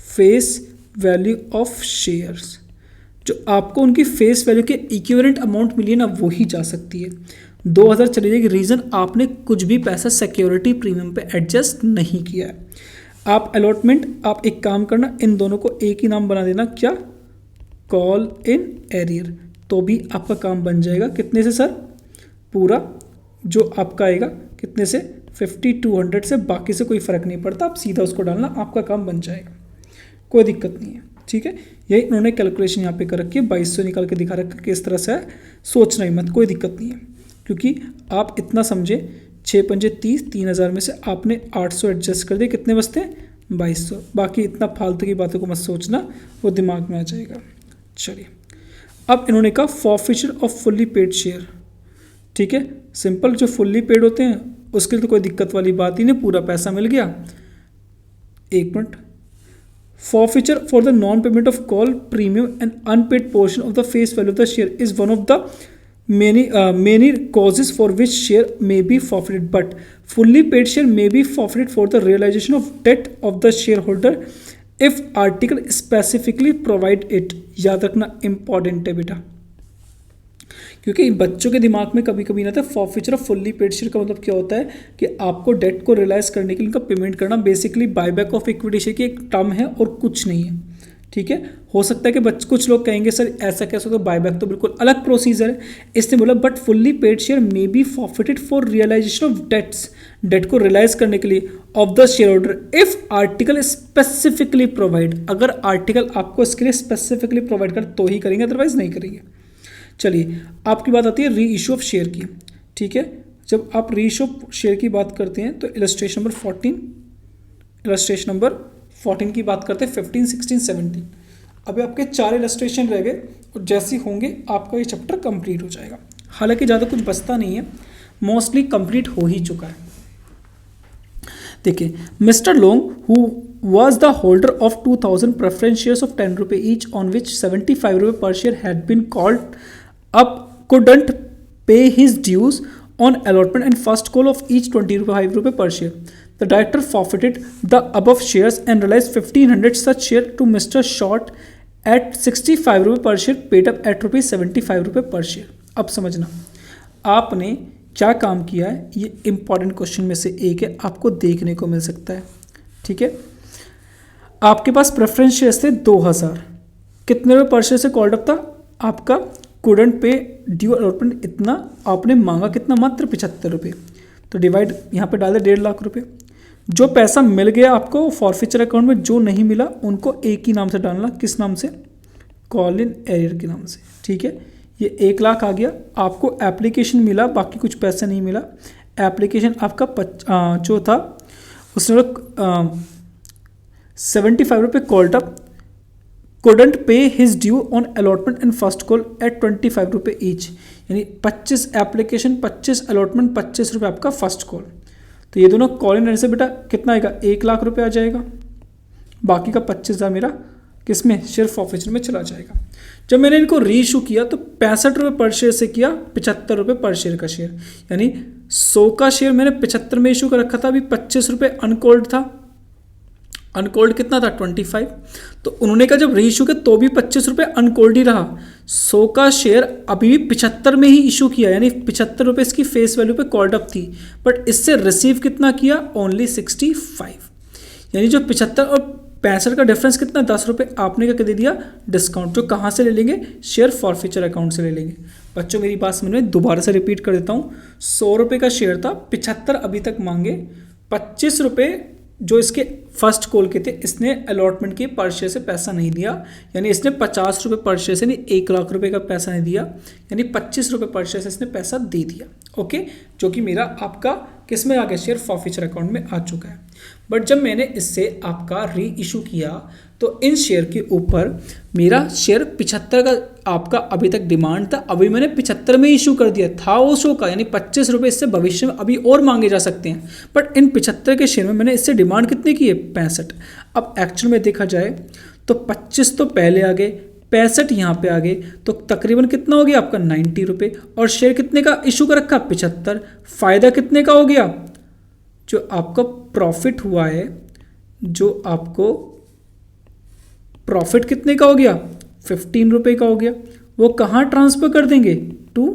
face value of shares, जो आपको उनकी फेस वैल्यू के इक्विवेलेंट अमाउंट मिली है ना, वो ही जा सकती है। 2000 चली जाएगी। रीज़न, आपने कुछ भी पैसा सिक्योरिटी प्रीमियम पे एडजस्ट नहीं किया है। आप अलॉटमेंट, आप एक काम करना, इन दोनों को एक ही नाम बना देना, क्या? कॉल इन एरियर, तो भी आपका काम बन जाएगा। कितने से सर? पूरा जो आपका आएगा कितने से? 5200 से। बाकी से कोई फ़र्क नहीं पड़ता, आप सीधा उसको डालना, आपका काम बन जाएगा, कोई दिक्कत नहीं है। ठीक है, यही उन्होंने कैलकुलेशन यहाँ पे कर रखी है, 2200 निकाल के दिखा रखा है, किस तरह से है सोचना ही मत, कोई दिक्कत नहीं है। क्योंकि आप इतना समझे, 6 पंजे 30, 3000 में से आपने 800 एडजस्ट कर दिए, कितने बचते हैं? 2200। बाकी इतना फालतू की बातों को मत सोचना, वो दिमाग में आ जाएगा। चलिए, अब इन्होंने कहा forfeiture off fully paid share. ठीक है, सिंपल, जो फुल्ली पेड होते हैं उसके लिए तो कोई दिक्कत वाली बात ही नहीं, पूरा पैसा मिल गया। एक minute, forfeiture for the non-payment of call premium and unpaid portion of the face value of the share is one of the many causes for which share may be forfeited, but fully paid share may be forfeited for the realization of debt of the shareholder if article specifically provide it। याद रखना, important है बेटा, क्योंकि बच्चों के दिमाग में कभी कभी ना था forfeiture off fully paid share का मतलब क्या होता है कि आपको डेट को रियलाइज करने के लिए उनका पेमेंट करना, basically buyback of equity share की एक टर्म है और कुछ नहीं है। ठीक है, हो सकता है कि कुछ लोग कहेंगे सर ऐसा कैसे होगा, बायबैक तो बिल्कुल अलग प्रोसीजर है। इसने बोला but fully paid share may be forfeited for realisation of debts, debt को रियलाइज करने के लिए of the share holder if article specifically provide, अगर आर्टिकल आपको इसके लिए स्पेसिफिकली प्रोवाइड कर तो ही करेंगे, अदरवाइज नहीं करेंगे। चलिए, आपकी बात आती है री इशू ऑफ शेयर की। ठीक है, जब आप री इशू ऑफ शेयर की बात करते हैं तो इलस्ट्रेशन नंबर 14 की बात करते हैं, 15, 16, 17। अभी आपके 4 इलस्ट्रेशन रह गए और जैसे होंगे आपका ये चैप्टर कंप्लीट हो जाएगा। हालांकि ज़्यादा कुछ बचता नहीं है, मोस्टली कंप्लीट हो ही चुका है। देखिए, mister long who was the holder of 2000 preference shares of 10 rupee each, on which 75 rupee per share had been called up, couldn't pay his dues on allotment and first call of each 25 rupee per share. The director forfeited the above shares and realized 1500 such share to Mr. Short at 65 rupee per share paid up at rupees 75 rupee per share. अब समझना आपने क्या काम किया है, ये important question में से एक है, आपको देखने को मिल सकता है। ठीक है, आपके पास प्रेफरेंस शेयर्स थे 2000, कितने रुपये पर शेयर से कॉल्ड अप था आपका, कुडंट पे ड्यू अलॉटमेंट इतना, आपने मांगा कितना, मात्र 75 रुपये। तो डिवाइड यहाँ पे डाल दे 1.5 लाख रुपये। जो पैसा मिल गया आपको फॉरफीचर अकाउंट में, जो नहीं मिला उनको एक ही नाम से डालना, किस नाम से, कॉल इन एरियर के नाम से। ठीक है, ये 1 लाख आ गया। आपको एप्लीकेशन मिला, बाकी कुछ पैसा नहीं मिला। एप्लीकेशन आपका जो था उसने 75 रुपये called up, couldn't pay his due on allotment and first call at 25 रुपये ईच, यानी 25 एप्लीकेशन, 25 अलॉटमेंट, 25 रुपये आपका फर्स्ट कॉल। तो ये दोनों कॉल इन से बेटा कितना आएगा, 1 लाख रुपये आ जाएगा। बाकी का 25,000 मेरा किस में, शेयर फॉरफीचर में चला जाएगा। जब मैंने इनको री इशू किया तो 65 रुपये पर शेयर से किया 75 रुपये पर शेयर का शेयर, यानी 100 का शेयर मैंने 75 में इशू कर रखा था, अभी 25 रुपये अनकॉल्ड था। अनकोल्ड कितना था 25, तो उन्होंने कहा जब री इशू किया तो भी 25 रुपये अनकोल्ड ही रहा। 100 का शेयर अभी भी 75 में ही इशू किया, यानी 75 रुपये इसकी फेस वैल्यू पे कॉल्ड अप थी, बट इससे रिसीव कितना किया, ओनली 65, यानी जो 75 और 65 का डिफरेंस कितना, 10 रुपये आपने क्या दे दिया डिस्काउंट, जो कहाँ से ले लेंगे, शेयर फॉरफीचर अकाउंट से ले लेंगे। बच्चों मेरी बात समझ में, दोबारा से रिपीट कर देता हूँ। 100 रुपये का शेयर था, 75 अभी तक मांगे, 25 रुपये जो इसके फर्स्ट कॉल के थे, इसने अलॉटमेंट की पर शेयर से पैसा नहीं दिया, यानी इसने 50 रुपये पर शेयर से नहीं 1 लाख रुपए का पैसा नहीं दिया, यानी 25 रुपये पर शेयर से इसने पैसा दे दिया। ओके, जो कि मेरा आपका किस में आ गया, शेयर फॉरफीचर अकाउंट में आ चुका है। बट जब मैंने इससे आपका री इशू किया तो इन शेयर के ऊपर मेरा शेयर 75 का आपका अभी तक डिमांड था, अभी मैंने 75 में इशू कर दिया था वो शो का, यानी 25 रुपये इससे भविष्य में अभी और मांगे जा सकते हैं। बट इन 75 के शेयर में मैंने इससे डिमांड कितनी की है, 65। अब एक्चुअल में देखा जाए तो 25 तो पहले आ गए, 65 यहाँ पे आ गए, तो तकरीबन कितना हो गया आपका 90 रुपये, और शेयर कितने का इशू कर रखा 75, फ़ायदा कितने का हो गया, जो आपका प्रॉफिट हुआ है, जो आपको प्रॉफिट कितने का हो गया 15 रुपये का हो गया, वो कहाँ ट्रांसफ़र कर देंगे, टू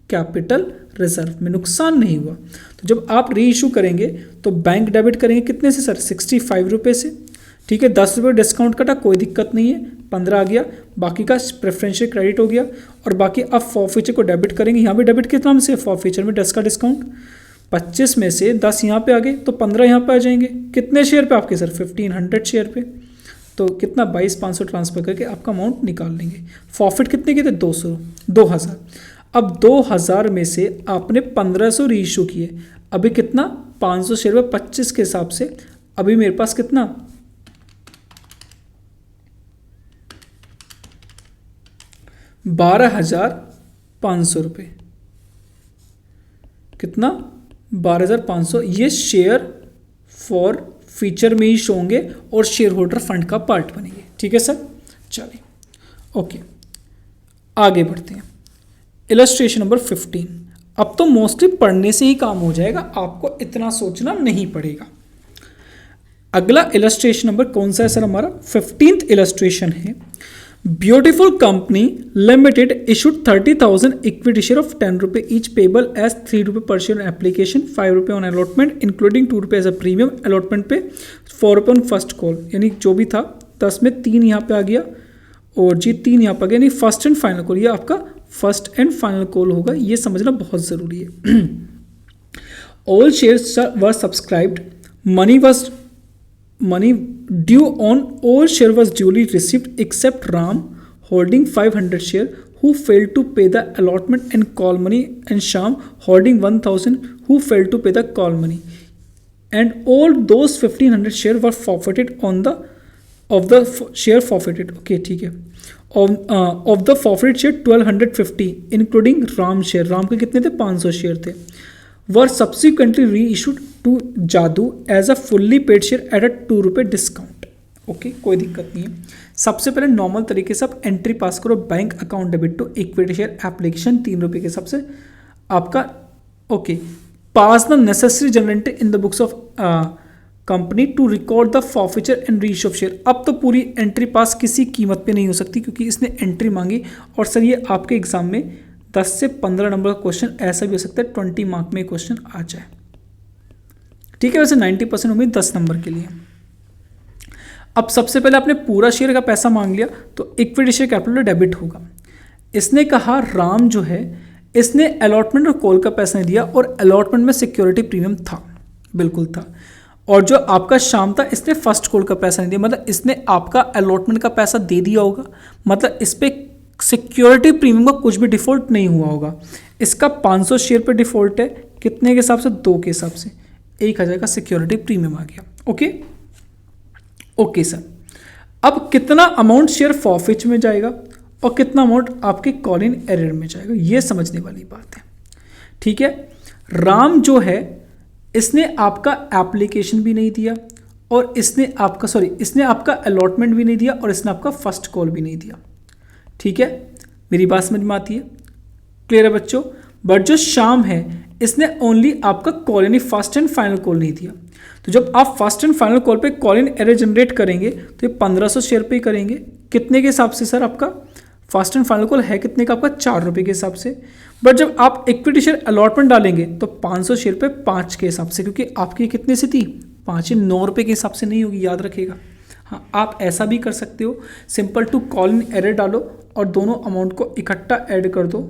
कैपिटल रिजर्व में, नुकसान नहीं हुआ। तो जब आप री इशू करेंगे तो बैंक डेबिट करेंगे कितने से सर, 65 रुपये से। ठीक है, 10 रुपये डिस्काउंट कटा, कोई दिक्कत नहीं है, 15 आ गया, बाकी का प्रेफरेंशियल क्रेडिट हो गया, और बाकी अब फॉरफीचर को डेबिट करेंगे, यहाँ भी डेबिट किस नाम से, फॉरफीचर में 10 का डिस्काउंट, 25 में से 10 यहाँ पे आ गए तो 15 यहाँ पे आ जाएंगे, कितने शेयर पे आपके सर, 1500 शेयर पे, तो कितना 22,500 ट्रांसफ़र करके आपका अमाउंट निकाल लेंगे। प्रॉफिट कितने के थे, 2000। अब 2000 में से आपने 1500 री इशू किए, अभी कितना 500 शेयर में 25 के हिसाब से अभी मेरे पास कितना 12,500 रुपये, कितना 12,500, ये शेयर फॉर फीचर में ही शो होंगे और शेयर होल्डर फंड का पार्ट बनेंगे। ठीक है सर, चलिए ओके आगे बढ़ते हैं। Illustration number 15। अब तो मोस्टली पढ़ने से ही काम हो जाएगा, आपको इतना सोचना नहीं पड़ेगा। अगला इलस्ट्रेशन नंबर कौन सा है सर, हमारा 15th इलस्ट्रेशन है। Beautiful company limited issued 30,000 equity share of 10 रुपये ईच पेबल एज 3 रुपये पर शेयर ऑन एप्लीकेशन, 5 रुपये ऑन अलॉटमेंट इंक्लूडिंग 2 रुपये एज अ प्रीमियम, अलॉटमेंट पे 4 रुपये ऑन फर्स्ट कॉल, यानी जो भी था 10 में 3 यहाँ पे आ गया और जी 3 यहाँ पे आ गया, यानी फर्स्ट एंड फाइनल कॉल, ये आपका फर्स्ट एंड फाइनल कॉल होगा, ये समझना बहुत ज़रूरी है। All shares were subscribed, money due on all share was duly received except Ram holding 500 share who failed to pay the allotment and call money, and Sham holding 1,000 who failed to pay the call money, and all those 1,500 share were forfeited on the of the share forfeited। okay ठीक है, of the forfeited share 1,250 including Ram share, Ram के कितने थे 500 share थे, were subsequently reissued to जादू as a fully paid share at a 2 रुपये discount. Okay, कोई दिक्कत नहीं है। सबसे पहले नॉर्मल तरीके से आप एंट्री पास करो, bank account debit to equity share application 3 रुपये के हिसाब से आपका okay, pass the necessary generated in the books of company to record the forfeiture and reissue of share. अब तो पूरी एंट्री पास किसी कीमत पे नहीं हो सकती क्योंकि इसने एंट्री मांगी। और सर ये आपके एग्जाम में 10 से 15 नंबर का क्वेश्चन ऐसा भी हो सकता है 20 मार्क में क्वेश्चन आ जाए। ठीक है, वैसे 90% उम्मीद 10 नंबर के लिए। अब सबसे पहले आपने पूरा शेयर का पैसा मांग लिया तो इक्विटी शेयर कैपिटल डेबिट होगा। इसने कहा राम जो है इसने अलॉटमेंट और कॉल का पैसा नहीं दिया और अलॉटमेंट में सिक्योरिटी प्रीमियम था, बिल्कुल था। और जो आपका श्याम था इसने फर्स्ट कॉल का पैसा नहीं दिया, मतलब इसने आपका अलॉटमेंट का पैसा दे दिया होगा, मतलब इस पर सिक्योरिटी प्रीमियम का कुछ भी डिफॉल्ट नहीं हुआ होगा। इसका 500 शेयर पे डिफॉल्ट है, कितने के हिसाब से? 2 के हिसाब से, 1000 का सिक्योरिटी प्रीमियम आ गया। ओके ओके सर, अब कितना अमाउंट शेयर फॉरफिच में जाएगा और कितना अमाउंट आपके कॉल इन एरर में जाएगा, ये समझने वाली बात है। ठीक है, राम जो है इसने आपका एप्लीकेशन भी नहीं दिया और इसने आपका अलॉटमेंट भी नहीं दिया और इसने आपका फर्स्ट कॉल भी नहीं दिया। ठीक है, मेरी बात समझ में आती है? क्लियर है बच्चों? बट जो श्याम है इसने ओनली आपका कॉल यानी फर्स्ट एंड फाइनल कॉल नहीं दिया। तो जब आप फर्स्ट एंड फाइनल कॉल पे कॉल इन एरर जनरेट करेंगे तो ये 1500 शेयर पे ही करेंगे। कितने के हिसाब से सर? आपका फर्स्ट एंड फाइनल कॉल है कितने का? आपका 4 रुपये के हिसाब से। बट जब आप इक्विटी शेयर अलॉटमेंट डालेंगे तो 500 शेयर पे 5 के हिसाब से, क्योंकि आपकी कितने से थी? 5, 9 रुपये के हिसाब से नहीं होगी, याद रखिएगा। हाँ, आप ऐसा भी कर सकते हो, simple to call in arrear डालो और दोनों अमाउंट को इकट्ठा ऐड कर दो।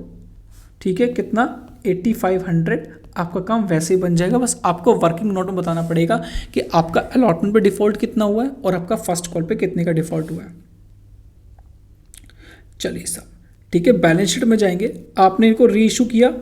ठीक है, कितना? 8500। आपका काम वैसे ही बन जाएगा, बस आपको वर्किंग नोट में बताना पड़ेगा कि आपका अलॉटमेंट पे डिफॉल्ट कितना हुआ है और आपका फर्स्ट कॉल पे कितने का डिफॉल्ट हुआ है। चलिए सर, ठीक है, बैलेंस शीट में जाएंगे। आपने इनको री इशू किया,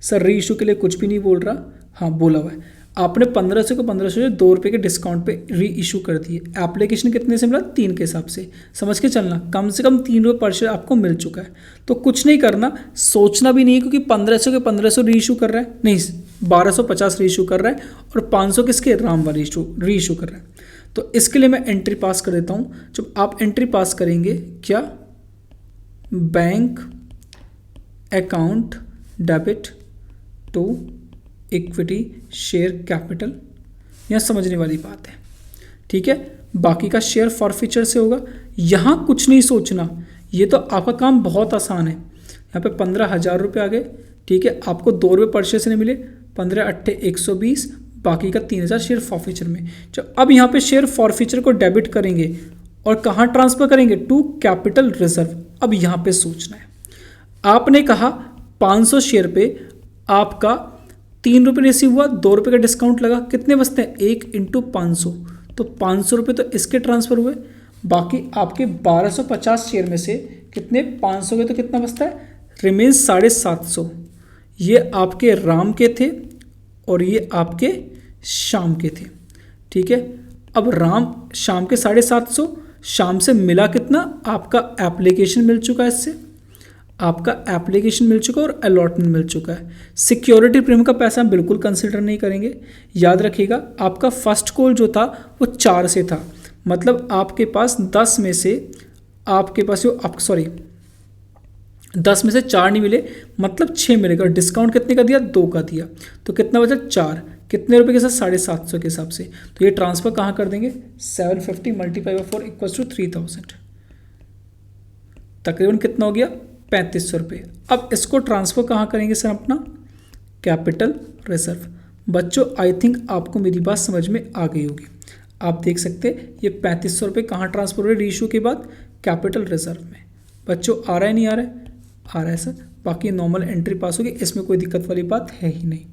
सर री इशू के लिए कुछ भी नहीं बोल रहा, हाँ बोला हुआ है। आपने 1500 को 1500 2 रुपये के डिस्काउंट पे री इशू कर दिए। एप्लीकेशन कितने से मिला? 3 के हिसाब से। समझ के चलना, कम से कम 3 रुपये पर शेयर आपको मिल चुका है। तो कुछ नहीं करना, सोचना भी नहीं है, क्योंकि 1500 के 1500 री इशू कर रहा है, नहीं 1250 री इशू कर रहा है और 500 किसके? राम वाले री इशू कर रहा है। तो इसके लिए मैं एंट्री पास कर देता हूँ। जब आप एंट्री पास करेंगे, क्या? Bank account debit to equity share capital, यह समझने वाली बात है। ठीक है, बाकी का शेयर फॉरफीचर से होगा। यहाँ कुछ नहीं सोचना, ये तो आपका काम बहुत आसान है। यहाँ पे 15,000 रुपये आ गए। ठीक है, आपको 2 रुपये पर शेयर से नहीं मिले, 15 अट्ठे 120, बाकी का 3000 शेयर फॉरफीचर में। जब अब यहाँ पे शेयर फॉरफीचर को डेबिट करेंगे और कहाँ ट्रांसफर करेंगे? To capital reserve. अब यहाँ पे सोचना है, आपने कहा 500 शेयर पे आपका 3 रुपये रिसीव हुआ, 2 रुपये का डिस्काउंट लगा, कितने बचते हैं? 1 × 500, तो 500 रुपये तो इसके ट्रांसफर हुए। बाकी आपके 1250 शेयर में से कितने? 500 के, तो कितना बचता है? रिमेन 750। ये आपके राम के थे और ये आपके श्याम के थे। ठीक है, अब राम श्याम के 750, शाम से मिला कितना? आपका एप्लीकेशन मिल चुका है, इससे आपका एप्लीकेशन मिल चुका और अलॉटमेंट मिल चुका है। सिक्योरिटी प्रीमियम का पैसा हम बिल्कुल कंसिडर नहीं करेंगे। याद रखिएगा, आपका फर्स्ट कॉल जो था वो 4 से था, मतलब आपके पास 10 में से आपके पास 10 में से 4 नहीं मिले, मतलब 6 मिलेगा। डिस्काउंट कितने का दिया? 2 का दिया, तो कितना बचा? 4। कितने रुपए के साथ? 750 के हिसाब से। तो ये ट्रांसफर कहाँ कर देंगे? 750 × 4 = 3000। तकरीबन कितना हो गया? 3500 रुपये। अब इसको ट्रांसफर कहाँ करेंगे सर? अपना कैपिटल रिजर्व। बच्चों आई थिंक आपको मेरी बात समझ में आ गई होगी। आप देख सकते हैं ये 3500 रुपये कहाँ ट्रांसफर हो रहे री इशू के बाद? कैपिटल रिजर्व में। बच्चों आ रहा है नहीं आ रहा है? आ रहा है सर। बाकी नॉर्मल एंट्री पास होगी, इसमें कोई दिक्कत वाली बात है ही नहीं।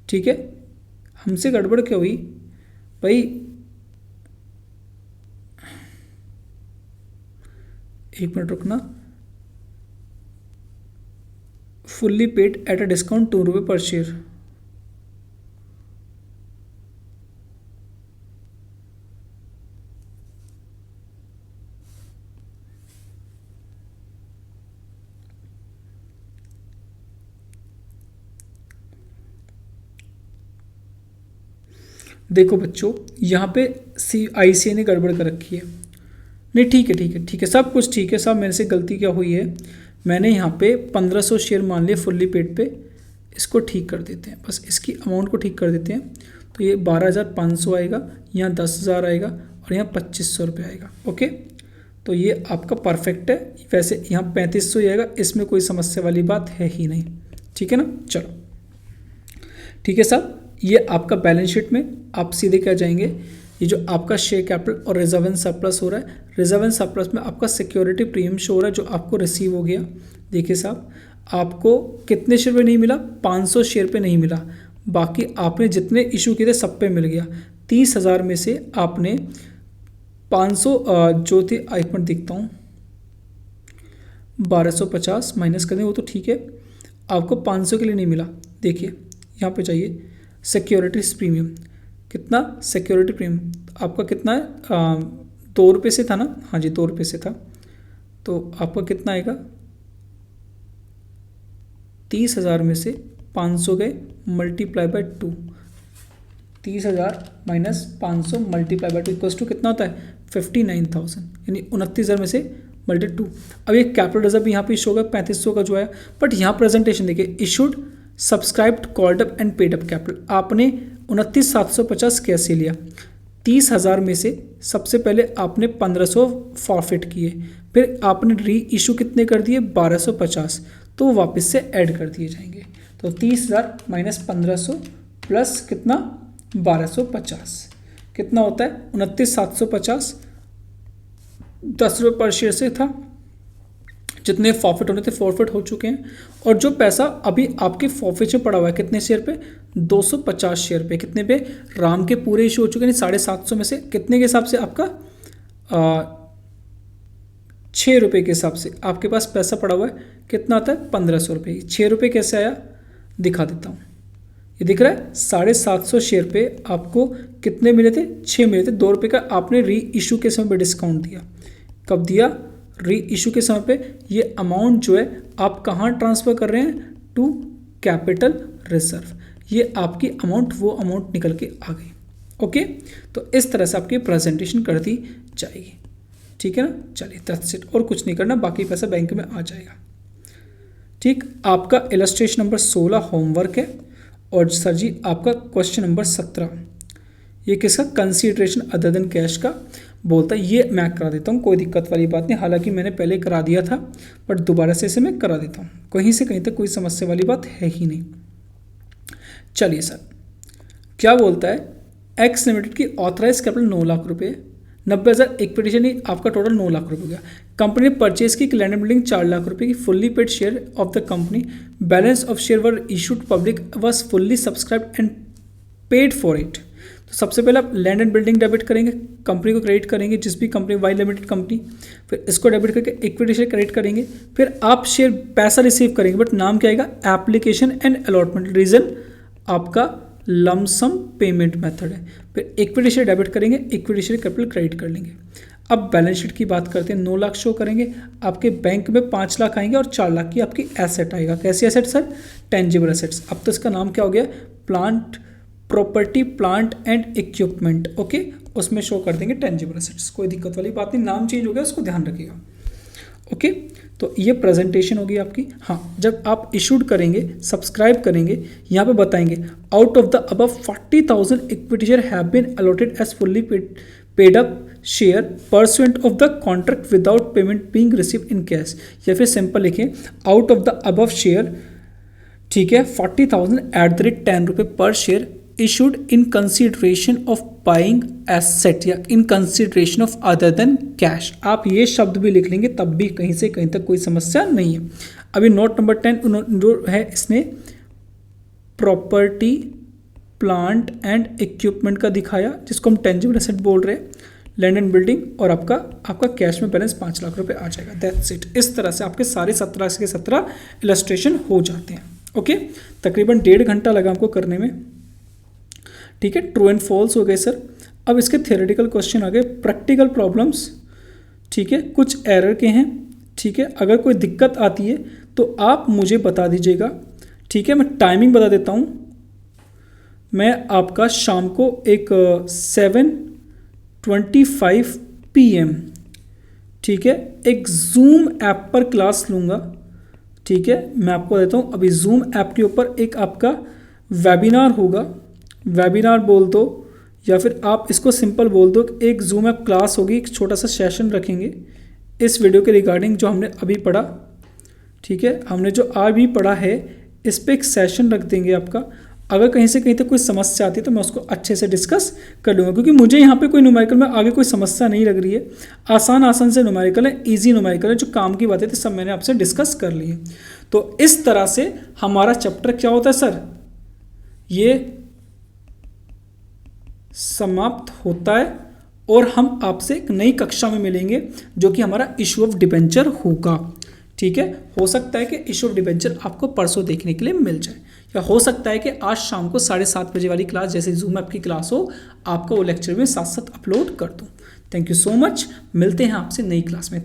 ठीक है, हमसे गड़बड़ क्या हुई भाई? एक मिनट रुकना। Fully paid at a discount 2 रुपये पर शेयर। देखो बच्चों, यहाँ पे ICA ने गड़बड़ कर रखी है। नहीं ठीक है, सब कुछ ठीक है। सब मेरे से गलती क्या हुई है, मैंने यहाँ पे 1500 शेयर मान लिए फुल्ली पेड पे, इसको ठीक कर देते हैं, बस इसकी अमाउंट को ठीक कर देते हैं। तो ये 12,500 आएगा, यहाँ 10,000 आएगा और यहाँ 2,500 रुपये आएगा। ओके, तो ये आपका परफेक्ट है। वैसे यहाँ 3,500 ही आएगा, इसमें कोई समस्या वाली बात है ही नहीं। ठीक है ना, चलो ठीक है साहब। ये आपका बैलेंस शीट में आप सीधे क्या जाएंगे, ये जो आपका शेयर कैपिटल और रिजर्व एंड सरप्लस हो रहा है, रिजर्व एंड सरप्लस में आपका सिक्योरिटी प्रीमियम शो हो रहा है जो आपको रिसीव हो गया। देखिए साहब, आपको कितने शेयर पे नहीं मिला, 500 शेयर पे नहीं मिला, बाकी आपने जितने इशू किए थे सब पे मिल गया। 30,000 में से आपने 500 जो थे, एक मिनट देखता हूँ, 1250 माइनस कर दें वो तो ठीक है, आपको 500 के लिए नहीं मिला। देखिए यहाँ पे चाहिए सिक्योरिटीज प्रीमियम, कितना सिक्योरिटी प्रीमियम आपका कितना है, 2 रुपये से था ना, हाँ जी 2 रुपये से था, तो आपका कितना आएगा, 30,000 में से 500 गए multiply by 2, 30,000 minus 500 multiply by 2 equals to कितना होता है, 59,000, यानी 29,000 में से मल्टी 2। अब ये कैपिटल रिजर्व भी यहाँ पे इशू होगा 3,500 का जो है, बट यहाँ प्रेजेंटेशन देखिए, issued subscribed called up and paid up capital, आपने 29,750 कैसे लिया, 30,000 में से सबसे पहले आपने 1,500 फॉरफिट किए, फिर आपने री इशू कितने कर दिए 1,250, तो वो वापस से ऐड कर दिए जाएंगे। तो 30,000 माइनस 1,500 प्लस कितना 1,250 कितना होता है 29,750, 10 रुपये पर शेयर से था, जितने फॉरफिट होने थे फॉरफिट हो चुके हैं, और जो पैसा अभी आपके फॉरफिट में पड़ा हुआ है कितने शेयर पे, 250 शेयर पे, कितने पे, राम के पूरे इशू हो चुके हैं 750 में से कितने के हिसाब से आपका 6 रुपये के हिसाब से आपके पास पैसा पड़ा हुआ है, कितना आता है 1,500 रुपये। 6 रुपये कैसे आया दिखा देता हूँ, ये दिख रहा है 750 शेयर पे आपको कितने मिले थे, 6 मिले थे, 2 रुपये का आपने री इशू के समय पे डिस्काउंट दिया। कब दिया, री इशू के समय पे। ये अमाउंट जो है आप कहाँ ट्रांसफ़र कर रहे हैं, टू कैपिटल रिजर्व, ये आपकी अमाउंट वो अमाउंट निकल के आ गई। ओके, तो इस तरह से आपकी प्रेजेंटेशन कर दी जाएगी। ठीक है ना, चलिए दैट्स इट, और कुछ नहीं करना, बाकी पैसा बैंक में आ जाएगा। ठीक, आपका इलस्ट्रेशन नंबर 16 होमवर्क है, और सर जी आपका क्वेश्चन नंबर 17 ये किसका, कंसीडरेशन अदर देन कैश का बोलता है, ये मैं करा देता हूँ, कोई दिक्कत वाली बात नहीं, हालांकि मैंने पहले करा दिया था, बट दोबारा से इसे मैं करा देता हूँ, कहीं से कहीं तक कोई समस्या वाली बात है ही नहीं। चलिए सर, क्या बोलता है, एक्स लिमिटेड की ऑथराइज कैपिटल 9 लाख रुपये, 90,000 इक्विटी नहीं, आपका टोटल 9 लाख रुपये हो गया। कंपनी ने परचेज की लैंड एंड बिल्डिंग 4 लाख रुपये की, fully paid share of the company, balance of share were issued public was fully subscribed and paid for it. तो सबसे पहले आप लैंड एंड बिल्डिंग डेबिट करेंगे, कंपनी को क्रेडिट करेंगे, जिस भी कंपनी वाई लिमिटेड कंपनी, फिर इसको डेबिट करके इक्विटी शेयर क्रेडिट करेंगे, फिर आप शेयर पैसा रिसीव करेंगे, बट नाम क्या आएगा, एप्लीकेशन एंड अलॉटमेंट, रीजन आपका लमसम पेमेंट मेथड है, फिर इक्विटी शेयर डेबिट करेंगे, इक्विटी शेयर कैपिटल क्रेडिट कर लेंगे। अब बैलेंस शीट की बात करते हैं, 9 लाख शो करेंगे, आपके बैंक में 5 लाख आएंगे और 4 लाख की आपकी एसेट आएगा। कैसी एसेट सर, टेंजिबल एसेट्स। अब तो इसका नाम क्या हो गया, plant property plant and equipment. Okay, उसमें शो कर देंगे टेंजिबल एसेट्स, कोई दिक्कत वाली बात नहीं, नाम चेंज हो गया उसको ध्यान रखिएगा। ओके, तो ये प्रेजेंटेशन होगी आपकी। हाँ, जब आप इशूड करेंगे, सब्सक्राइब करेंगे, यहाँ पे बताएंगे out of the above 40,000 equity share have been allotted as fully paid up share pursuant of the contract without payment being received in cash, या फिर सिंपल लिखें out of the above share, ठीक है, 40,000 at the rate 10 रुपये per share issued in consideration of buying asset या in consideration of other than cash। आप ये शब्द भी लिख लेंगे तब भी कहीं से कहीं तक कोई समस्या नहीं है। अभी नोट नंबर 10 जो है इसने प्रॉपर्टी प्लांट एंड इक्विपमेंट का दिखाया, जिसको हम टेंजिबल एसेट बोल रहे हैं, लैंड एंड बिल्डिंग, और आपका कैश में बैलेंस 5 लाख रुपए आ जाएगा। That's it. इस तरह से आपके सारे 17 के 17 इलस्ट्रेशन हो जाते हैं। ओके, तकरीबन 1.5 घंटा लगा आपको करने में। ठीक है, ट्रू एंड फॉल्स हो गए सर। अब इसके थियोरेटिकल क्वेश्चन आ गए, प्रैक्टिकल प्रॉब्लम्स। ठीक है, कुछ एरर के हैं। ठीक है, अगर कोई दिक्कत आती है तो आप मुझे बता दीजिएगा। ठीक है, मैं टाइमिंग बता देता हूँ, मैं आपका शाम को एक 7:25 PM, ठीक है, एक जूम ऐप पर क्लास लूँगा। ठीक है, मैं आपको देता हूँ अभी जूम ऐप के ऊपर एक आपका वेबिनार होगा, वेबिनार बोल दो या फिर आप इसको सिंपल बोल दो, एक जूम ऐप क्लास होगी, एक छोटा सा सेशन रखेंगे इस वीडियो के रिगार्डिंग जो हमने अभी पढ़ा। ठीक है, हमने जो अभी पढ़ा है इस पर एक सेशन रख देंगे आपका। अगर कहीं से कहीं तक कोई समस्या आती है तो मैं उसको अच्छे से डिस्कस कर लूँगा, क्योंकि मुझे यहाँ पे कोई न्यूमेरिकल में आगे कोई समस्या नहीं लग रही है। आसान से न्यूमेरिकल है, इजी न्यूमेरिकल है, जो काम की बातें थी सब मैंने आपसे डिस्कस कर ली है। तो इस तरह से हमारा चैप्टर क्या होता है सर, ये समाप्त होता है और हम आपसे एक नई कक्षा में मिलेंगे जो कि हमारा इशू ऑफ डिबेंचर होगा। ठीक है, हो सकता है कि इशू ऑफ डिबेंचर आपको परसों देखने के लिए मिल जाए, या हो सकता है कि आज शाम को 7:30 बजे वाली क्लास जैसे जूम ऐप की क्लास हो आपका वो लेक्चर में साथ साथ अपलोड कर दूँ। थैंक यू सो मच, मिलते हैं आपसे नई क्लास में।